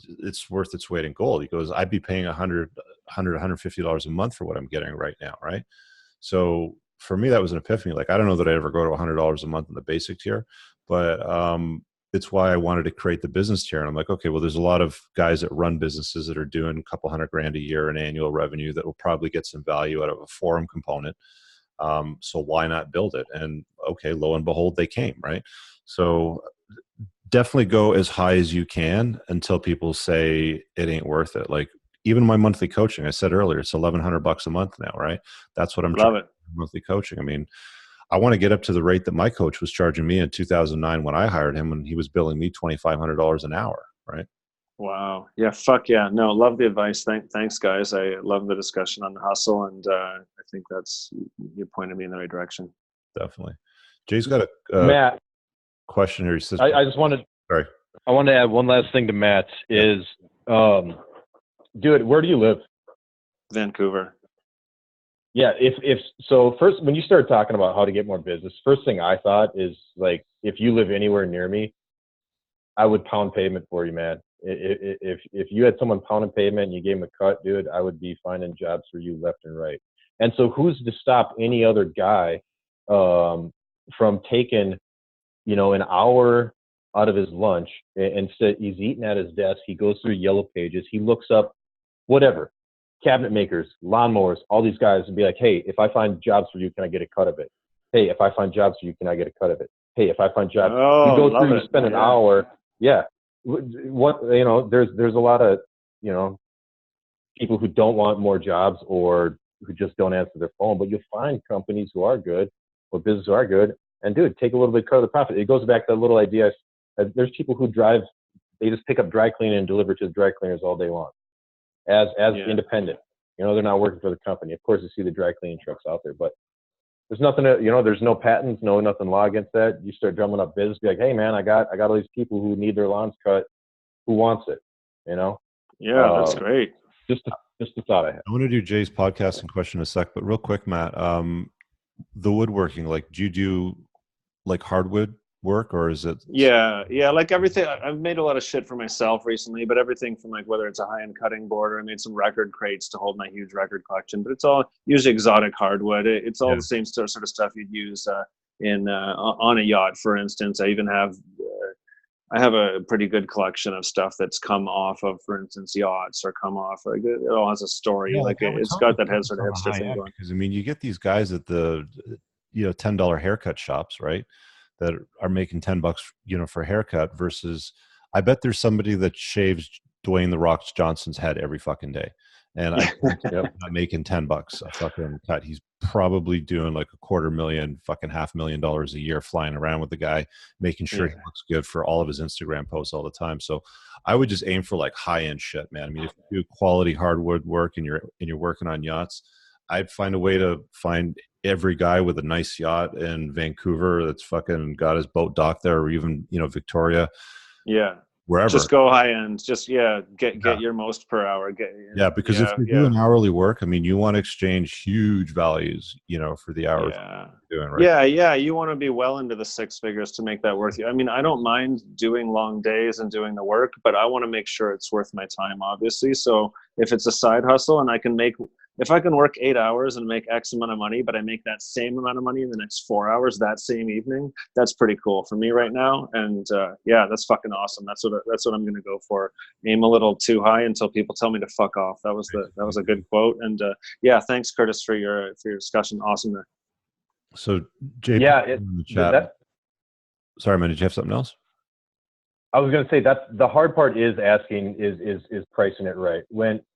it's worth its weight in gold. He goes, I'd be paying $150 a month for what I'm getting right now. Right. So for me, that was an epiphany. Like, I don't know that I ever go to $100 a month in the basic tier, but it's why I wanted to create the business tier. And I'm like, okay, well, there's a lot of guys that run businesses that are doing a couple $100,000 a year in annual revenue that will probably get some value out of a forum component. So why not build it? And okay, lo and behold, they came, right? So definitely go as high as you can until people say it ain't worth it. Like, even my monthly coaching, I said earlier, it's $1,100 a month now, right? That's what I'm Love charging it. monthly coaching. I mean, I want to get up to the rate that my coach was charging me in 2009 when I hired him, when he was billing me $2,500 an hour, right? Wow. Yeah. Fuck yeah. No, love the advice. Thanks, guys. I love the discussion on the hustle, and I think you pointed me in the right direction. Definitely. Jay's got a Matt, question here. He says, I just wanted, sorry. I want to add one last thing to Matt's is, dude, where do you live? Vancouver. Yeah, if so, first, when you start talking about how to get more business, first thing I thought is, like, if you live anywhere near me, I would pound pavement for you, man. If you had someone pounding pavement and you gave them a cut, dude, I would be finding jobs for you left and right. And so who's to stop any other guy from taking, an hour out of his lunch, and he's eating at his desk, he goes through Yellow Pages, he looks up whatever, cabinet makers, lawnmowers, all these guys, and be like, hey, if I find jobs for you, can I get a cut of it? Hey, if I find jobs for you, can I get a cut of it? Hey, if I find jobs, you go through, you spend an hour. Yeah. There's a lot of, people who don't want more jobs or who just don't answer their phone, but you'll find companies who are good or businesses who are good, and dude, take a little bit cut of the profit. It goes back to that little idea. There's people who they just pick up dry cleaning and deliver to the dry cleaners all day long as independent. They're not working for the company. Of course, you see the dry cleaning trucks out there, but there's nothing, there's no patents, nothing law against that. You start drumming up business, be like, hey man, I got all these people who need their lawns cut. Who wants it? Yeah, that's great. Just a thought I had. I want to do Jay's podcasting question in a sec, but real quick, Matt, the woodworking, like, do you do like hardwood work, or is it? Yeah, like everything. I've made a lot of shit for myself recently, but everything from, like, whether it's a high-end cutting board, or I made some record crates to hold my huge record collection, but it's all usually exotic hardwood. It's all the same sort of stuff you'd use on a yacht, for instance. I have a pretty good collection of stuff that's come off of, for instance, yachts, or come off. Like, it all has a story. Yeah, like it's got that sort of hipster thing going. Because I mean, you get these guys at the $10 haircut shops, right, that are making $10 for a haircut, versus I bet there's somebody that shaves Dwayne the Rock Johnson's head every fucking day, and I'm not making $10 a fucking cut. He's probably doing like $250,000, fucking $500,000 a year, flying around with the guy, making sure he looks good for all of his Instagram posts all the time. So I would just aim for like high end shit, man. I mean, if you do quality hardwood work and you're working on yachts, I'd find a way to find every guy with a nice yacht in Vancouver that's fucking got his boat docked there, or even Victoria. Yeah. Wherever. Just go high end. Just get your most per hour. Because if you're doing hourly work, I mean, you want to exchange huge values, for the hours you're doing, right? Yeah. You want to be well into the six figures to make that worth you. I mean, I don't mind doing long days and doing the work, but I want to make sure it's worth my time, obviously. So if it's a side hustle and if I can work 8 hours and make X amount of money, but I make that same amount of money in the next 4 hours that same evening, that's pretty cool for me right now. And that's fucking awesome. That's what I'm going to go for. Aim a little too high until people tell me to fuck off. That was a good quote. And thanks, Curtis, for your discussion. Awesome. So JP in the chat. Sorry, man. Did you have something else? I was going to say that's the hard part is asking is pricing it right.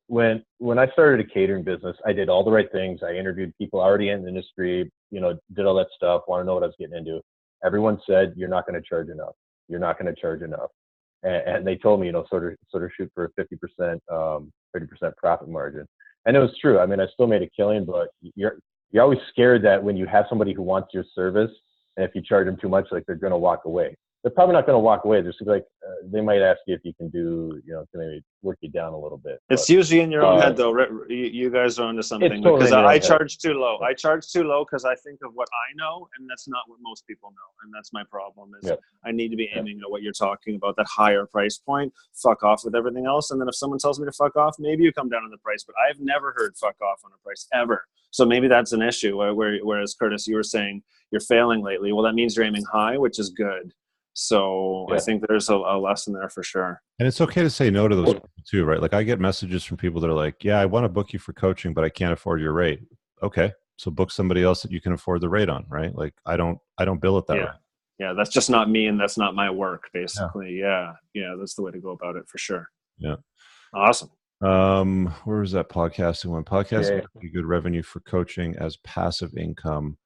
When I started a catering business, I did all the right things. I interviewed people already in the industry, did all that stuff, want to know what I was getting into. Everyone said, you're not going to charge enough. You're not going to charge enough. And they told me, sort of shoot for a 50%, 30% profit margin. And it was true. I mean, I still made a killing, but you're always scared that when you have somebody who wants your service, and if you charge them too much, like, they're going to walk away. they're probably not going to walk away. Just like they might ask you if you can do, you know, to maybe work you down a little bit. It's usually in your own head, though. You guys are onto something. It's totally because in your own I head. charge too low. I charge too low because I think of what I know, and that's not what most people know. And that's my problem. Is I need to be aiming at what you're talking about, that higher price point. Fuck off with everything else. And then if someone tells me to fuck off, maybe you come down on the price. But I've never heard fuck off on a price ever. So maybe that's an issue. Whereas Curtis, you were saying you're failing lately. Well, that means you're aiming high, which is good. So I think there's a lesson there for sure. And it's okay to say no to those people too, right? Like I get messages from people that are like, yeah, I want to book you for coaching, but I can't afford your rate. Okay. So book somebody else that you can afford the rate on, right? Like I don't bill it that way. Yeah. That's just not me. And that's not my work, basically. Yeah. That's the way to go about it for sure. Yeah. Awesome. Where was that podcasting one? Podcasting would be good revenue for coaching as passive income.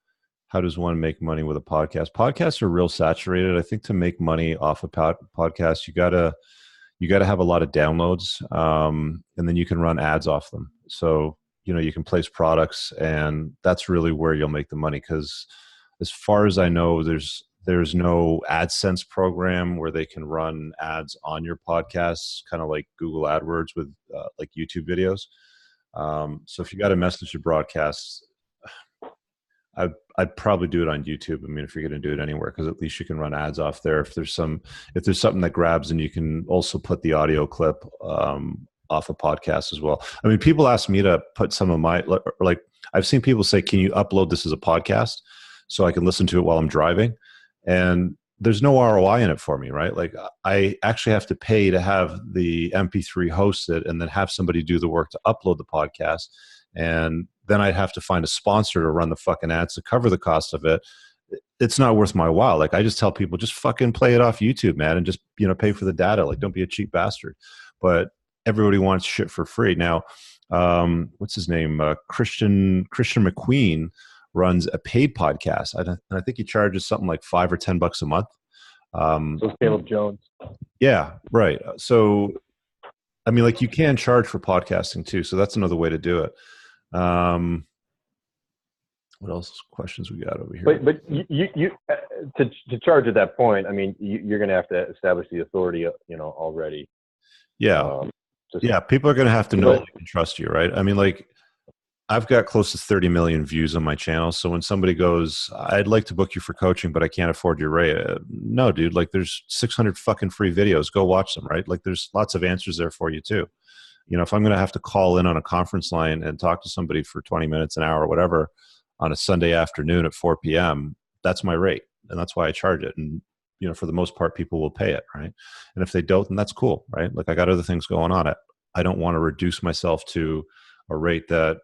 How does one make money with a podcast? Podcasts are real saturated. I think to make money off a podcast, you gotta have a lot of downloads, and then you can run ads off them. So you know you can place products, and that's really where you'll make the money. Because as far as I know, there's no AdSense program where they can run ads on your podcasts, kind of like Google AdWords with like YouTube videos. So if you got a message to broadcast, I'd probably do it on YouTube. I mean, if you're going to do it anywhere, because at least you can run ads off there. If there's something that grabs, and you can also put the audio clip off a podcast as well. I mean, people ask me to put some of my, like I've seen people say, can you upload this as a podcast so I can listen to it while I'm driving? And there's no ROI in it for me, right? Like I actually have to pay to have the MP3 hosted and then have somebody do the work to upload the podcast. And then I'd have to find a sponsor to run the fucking ads to cover the cost of it. It's not worth my while. Like I just tell people, just fucking play it off YouTube, man, and just, you know, pay for the data. Like don't be a cheap bastard. But everybody wants shit for free. Now, what's his name? Christian McQueen runs a paid podcast. And I think he charges something like $5 or $10 a month. So Caleb Jones. Yeah, right. So, I mean, like you can charge for podcasting too. So that's another way to do it. What else questions we got over here? But you to charge at that point, I mean, you're going to have to establish the authority, you know, already. Yeah. People are going to have to know and trust you, right? I mean, like I've got close to 30 million views on my channel. So when somebody goes, I'd like to book you for coaching, but I can't afford your rate. No, dude, like there's 600 fucking free videos. Go watch them, right? Like there's lots of answers there for you too. You know, if I'm going to have to call in on a conference line and talk to somebody for 20 minutes, an hour, whatever, on a Sunday afternoon at 4 p.m., that's my rate. And that's why I charge it. And, you know, for the most part, people will pay it, right? And if they don't, then that's cool, right? Like I got other things going on. I don't want to reduce myself to a rate that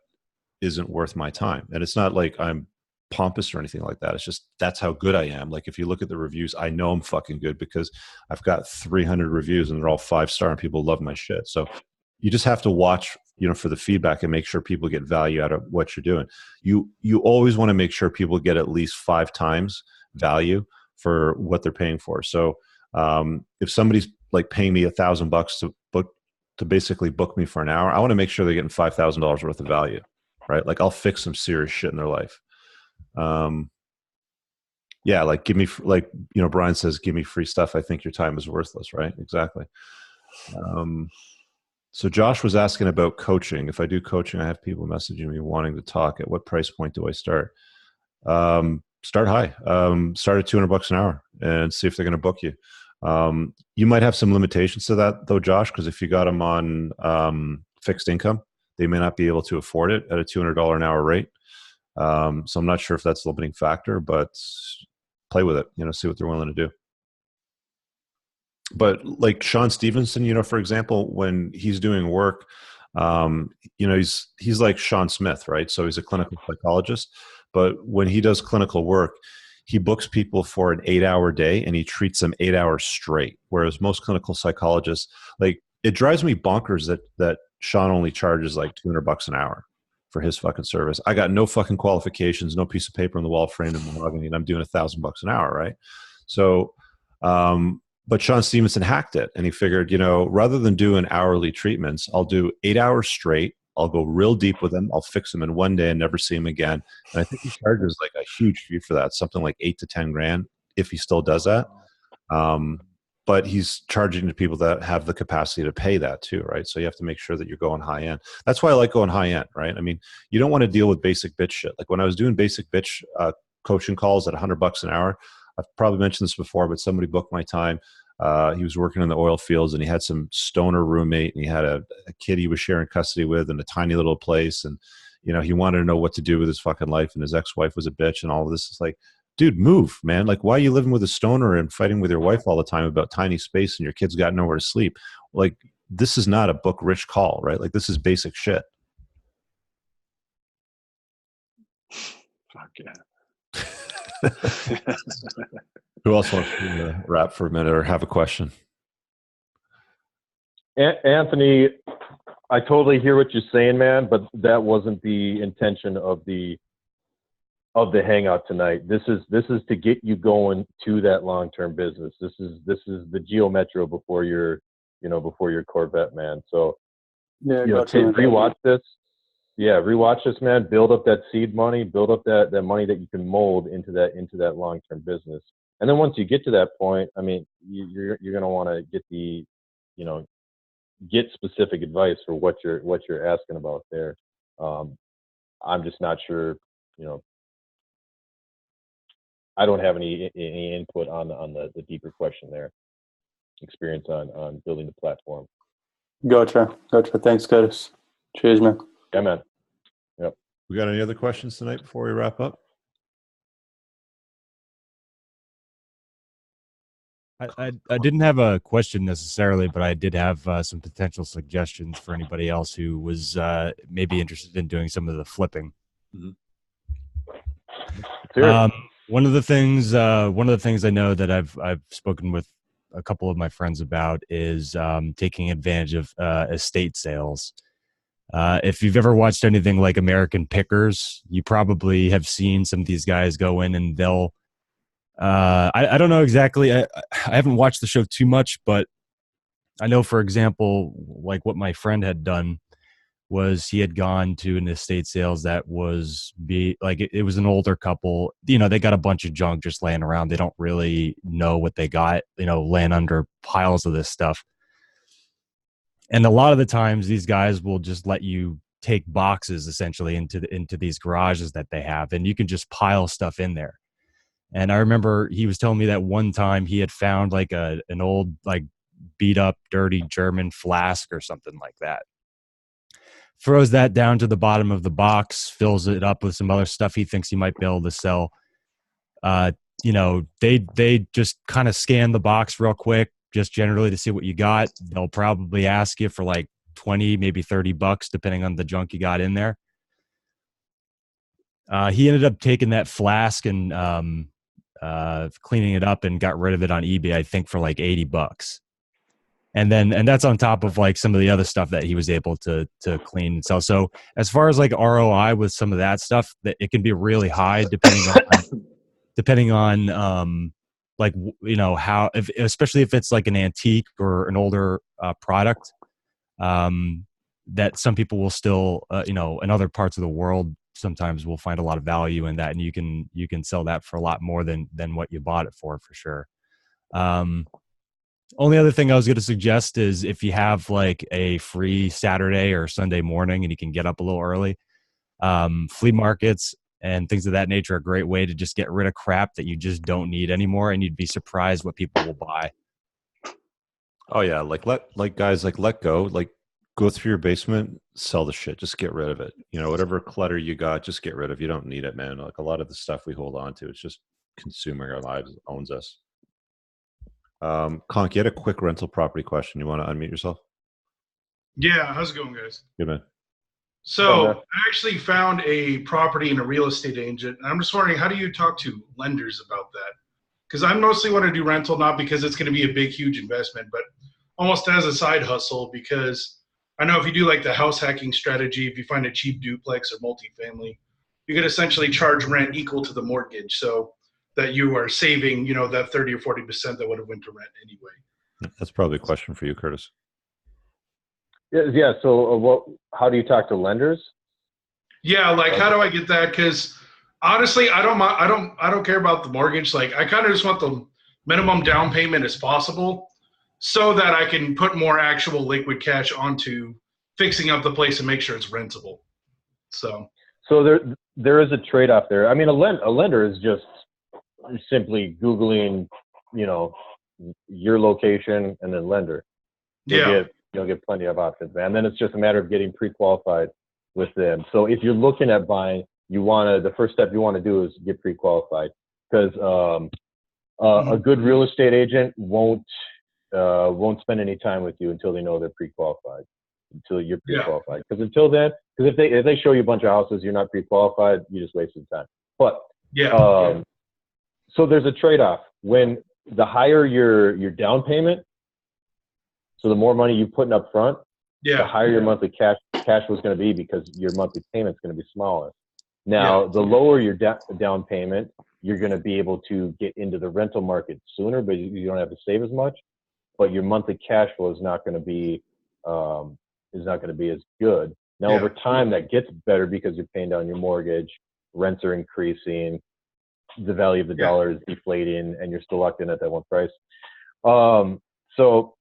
isn't worth my time. And it's not like I'm pompous or anything like that. It's just that's how good I am. Like if you look at the reviews, I know I'm fucking good because I've got 300 reviews and they're all 5-star and people love my shit. So you just have to watch, you know, for the feedback and make sure people get value out of what you're doing. You always want to make sure people get at least 5 times value for what they're paying for. So if somebody's like paying me $1,000 to basically book me for an hour, I want to make sure they're getting $5,000 worth of value, right? Like I'll fix some serious shit in their life. Yeah, like give me, like, you know, Brian says, give me free stuff. I think your time is worthless, right? Exactly. So Josh was asking about coaching. If I do coaching, I have people messaging me wanting to talk. At what price point do I start? Start high. Start at $200 an hour and see if they're going to book you. You might have some limitations to that though, Josh, because if you got them on fixed income, they may not be able to afford it at a $200 an hour rate. So I'm not sure if that's the limiting factor, but play with it, you know, see what they're willing to do. But like Sean Stevenson, you know, for example, when he's doing work, you know, he's like Sean Smith, right? So he's a clinical psychologist, but when he does clinical work, he books people for an 8-hour day and he treats them 8 hours straight. Whereas most clinical psychologists, like it drives me bonkers that Sean only charges like $200 an hour for his fucking service. I got no fucking qualifications, no piece of paper on the wall framed in mahogany, and I'm doing $1,000 an hour, right? So, but Sean Stevenson hacked it and he figured, you know, rather than doing hourly treatments, I'll do 8 hours straight. I'll go real deep with him. I'll fix him in one day and never see him again. And I think he charges like a huge fee for that, something like $8 to $10 grand if he still does that. But he's charging to people that have the capacity to pay that too, right? So you have to make sure that you're going high end. That's why I like going high end, right? I mean, you don't want to deal with basic bitch shit. Like when I was doing basic bitch coaching calls at $100 an hour, I've probably mentioned this before, but somebody booked my time. He was working in the oil fields, and he had some stoner roommate, and he had a kid he was sharing custody with in a tiny little place, and he wanted to know what to do with his fucking life, and his ex-wife was a bitch, and all of this. Is like, dude, move, man. Like, why are you living with a stoner and fighting with your wife all the time about tiny space and your kids got nowhere to sleep? Like, this is not a book rich call, right? Like, this is basic shit. Fuck yeah. Who else wants to rap for a minute or have a question? Anthony, I totally hear what you're saying, man, but that wasn't the intention of the hangout tonight. This is to get you going to that long-term business. This is the Geo Metro before your Corvette, man. So rewatch this. Yeah, rewatch this, man. Build up that seed money. Build up that money that you can mold into that long-term business. And then once you get to that point, I mean, you're gonna want to get specific advice for what you're asking about there. I'm just not sure. I don't have any input on the deeper question there. Experience on building the platform. Gotcha. Thanks, Curtis. Cheers, man. Yeah, man. Yep. We got any other questions tonight before we wrap up? I didn't have a question necessarily, but I did have some potential suggestions for anybody else who was maybe interested in doing some of the flipping. Sure. One of the things I know that I've spoken with a couple of my friends about is taking advantage of estate sales. If you've ever watched anything like American Pickers, you probably have seen some of these guys go in and they'll I don't know exactly. I haven't watched the show too much, but I know, for example, like what my friend had done was he had gone to an estate sales that was it was an older couple. They got a bunch of junk just laying around. They don't really know what they got, laying under piles of this stuff. And a lot of the times these guys will just let you take boxes essentially into these garages that they have, and you can just pile stuff in there. And I remember he was telling me that one time he had found like an old, like beat up, dirty German flask or something like that. Throws that down to the bottom of the box, fills it up with some other stuff he thinks he might be able to sell. They just kind of scan the box real quick, just generally to see what you got. They'll probably ask you for like 20, maybe $30, depending on the junk you got in there. He ended up taking that flask and cleaning it up and got rid of it on eBay, I think, for like $80. And that's on top of like some of the other stuff that he was able to clean and sell. So as far as like ROI with some of that stuff, that it can be really high depending on how, especially if it's like an antique or an older product, that some people will still in other parts of the world sometimes will find a lot of value in that, and you can sell that for a lot more than what you bought it for sure. Only other thing I was going to suggest is if you have like a free Saturday or Sunday morning and you can get up a little early, flea markets and things of that nature are a great way to just get rid of crap that you just don't need anymore, and you'd be surprised what people will buy. Oh yeah, let go, like go through your basement, sell the shit, just get rid of it. Whatever clutter you got, just get rid of. You don't need it, man. Like a lot of the stuff we hold on to, it's just consuming our lives, it owns us. Conk, you had a quick rental property question. You want to unmute yourself? Yeah, how's it going, guys? Good, man. So I actually found a property in a real estate agent, and I'm just wondering, how do you talk to lenders about that? Because I mostly want to do rental, not because it's going to be a big, huge investment, but almost as a side hustle, because I know if you do like the house hacking strategy, if you find a cheap duplex or multifamily, you could essentially charge rent equal to the mortgage, so that you are saving, that 30 or 40% that would have went to rent anyway. That's probably a question for you, Curtis. Yeah. So how do you talk to lenders? Yeah. Like, how do I get that? Cause honestly, I don't care about the mortgage. Like, I kind of just want minimum down payment as possible so that I can put more actual liquid cash onto fixing up the place and make sure it's rentable. So there is a trade-off there. I mean, a lender is just simply Googling, your location and then lender. You'll get plenty of options, man. Then it's just a matter of getting pre-qualified with them. So if you're looking at buying, the first step you want to do is get pre-qualified, because a good real estate agent won't spend any time with you until they know they're pre-qualified, until you're pre-qualified. Because until then, if they show you a bunch of houses, you're not pre-qualified, you just wasted time. But so there's a trade-off. When the higher your down payment, so the more money you're putting up front, the higher your monthly cash was going to be, because your monthly payment's going to be smaller. Now, the lower your down payment, you're going to be able to get into the rental market sooner, but you don't have to save as much. But your monthly cash flow is not going to be as good. Now, over time, that gets better because you're paying down your mortgage, rents are increasing, the value of the dollar is deflating, and you're still locked in at that one price. So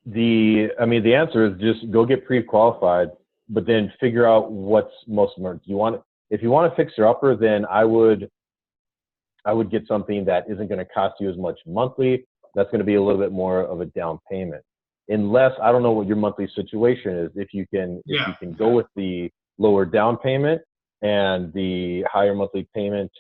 the answer is just go get pre-qualified, but then figure out what's most important. If you want to fix your upper, then I would get something that isn't going to cost you as much monthly. That's going to be a little bit more of a down payment. Unless, I don't know what your monthly situation is. If you can go with the lower down payment and the higher monthly payment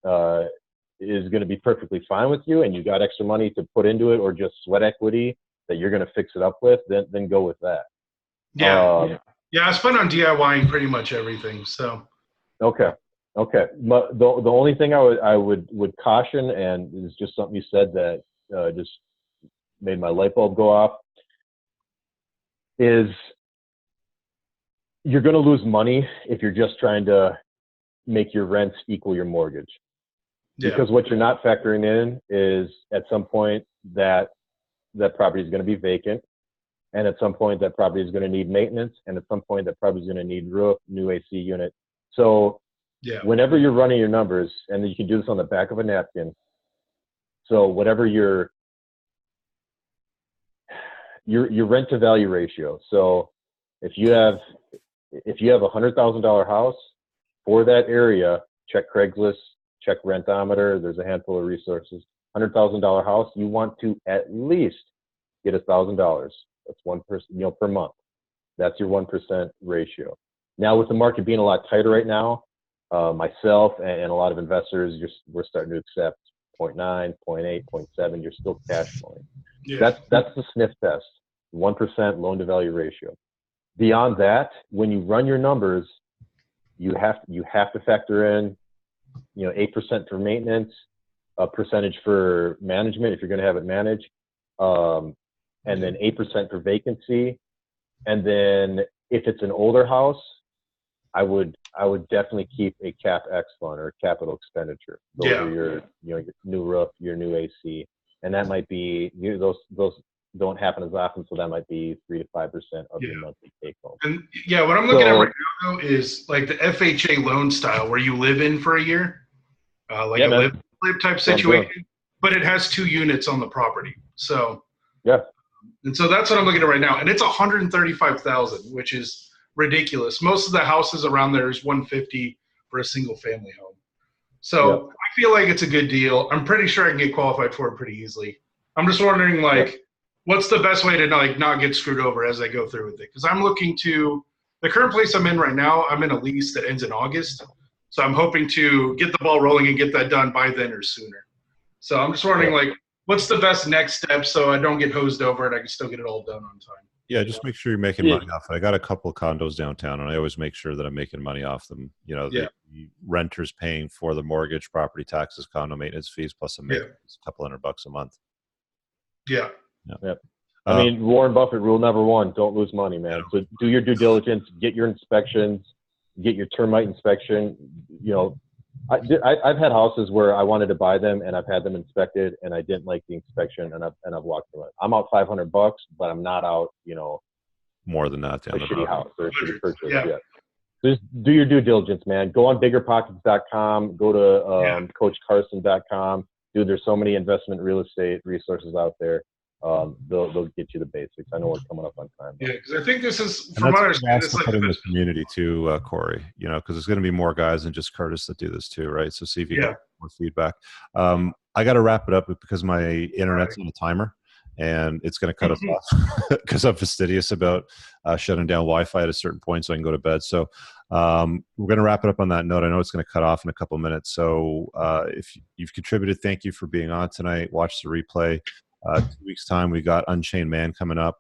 is going to be perfectly fine with you, and you got extra money to put into it, or just sweat equity that you're going to fix it up with, then go with that. I spent on DIYing pretty much everything. So okay. But the only thing I would caution, and is just something you said that just made my light bulb go off, is you're going to lose money if you're just trying to make your rents equal your mortgage. Because what you're not factoring in is, at some point that property is going to be vacant, and at some point that property is going to need maintenance, and at some point that property is going to need roof, new AC unit. So whenever you're running your numbers, and you can do this on the back of a napkin, so whatever your rent to value ratio. So if you have a $100,000 house for that area, check Craigslist, check Rentometer. There's a handful of resources. $100,000 house, you want to at least get $1,000. That's one person, per month. That's your 1% ratio. Now, with the market being a lot tighter right now, myself and a lot of investors, we're starting to accept 0.9, 0.8, 0.7. You're still cash flowing. That's the sniff test. 1% loan to value ratio. Beyond that, when you run your numbers, you have to factor in 8% for maintenance, a percentage for management if you're going to have it managed, and then 8% for vacancy. And then if it's an older house, I would definitely keep a CapEx fund, or capital expenditure. Those are your your new roof, your new AC, and that might be those don't happen as often, so that might be 3 to 5% of your monthly take home. And what I'm looking at right now, though, is like the FHA loan style, where you live in for a year, a live type situation, but it has 2 units on the property. So and so that's what I'm looking at right now, and it's $135,000, which is ridiculous. Most of the houses around there is $150 for a single family home. So I feel like it's a good deal. I'm pretty sure I can get qualified for it pretty easily. I'm just wondering, what's the best way to not get screwed over as I go through with it? Because I'm looking to the current place I'm in right now. I'm in a lease that ends in August, so I'm hoping to get the ball rolling and get that done by then or sooner. So I'm just wondering, what's the best next step so I don't get hosed over and I can still get it all done on time? Yeah, just make sure you're making money off it. I got a couple of condos downtown, and I always make sure that I'm making money off them. The renters paying for the mortgage, property taxes, condo maintenance fees, plus a couple $100 a month. I mean, Warren Buffett rule number 1: don't lose money, man. So do your due diligence, get your inspections, get your termite inspection. I've had houses where I wanted to buy them, and I've had them inspected, and I didn't like the inspection, and I've walked away. I'm out $500, but I'm not out, more than that. A shitty house or a shitty purchase. Just do your due diligence, man. Go on biggerpockets.com, go to coachcarson.com, dude, there's so many investment real estate resources out there. They'll get you the basics. I know we're coming up on time. Yeah, because I think this is, And from that's what I what understand, to it's like put in the, this community too, Corey. Because there's going to be more guys than just Curtis that do this too, right? So see if you yeah. get more feedback. I got to wrap it up because my internet's on a timer, and it's going to cut us off because I'm fastidious about shutting down Wi-Fi at a certain point so I can go to bed. So we're going to wrap it up on that note. I know it's going to cut off in a couple of minutes. So if you've contributed, thank you for being on tonight. Watch the replay. 2 weeks time, we got Unchained Man coming up,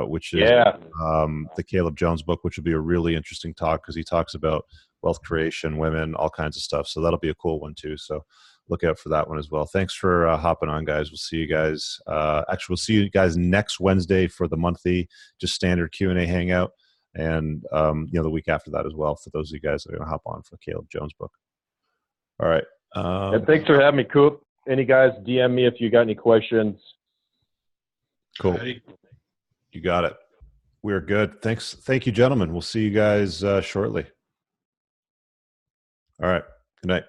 which is the Caleb Jones book, which will be a really interesting talk because he talks about wealth creation, women, all kinds of stuff. So that'll be a cool one too. So look out for that one as well. Thanks for hopping on, guys. We'll see you guys. Actually, we'll see you guys next Wednesday for the monthly, just standard Q&A hangout, and the week after that as well. For those of you guys that are going to hop on for the Caleb Jones book. All right. And thanks for having me, Coop. Any guys, DM me if you got any questions. Cool. You got it. We're good. Thanks. Thank you, gentlemen. We'll see you guys shortly. All right. Good night.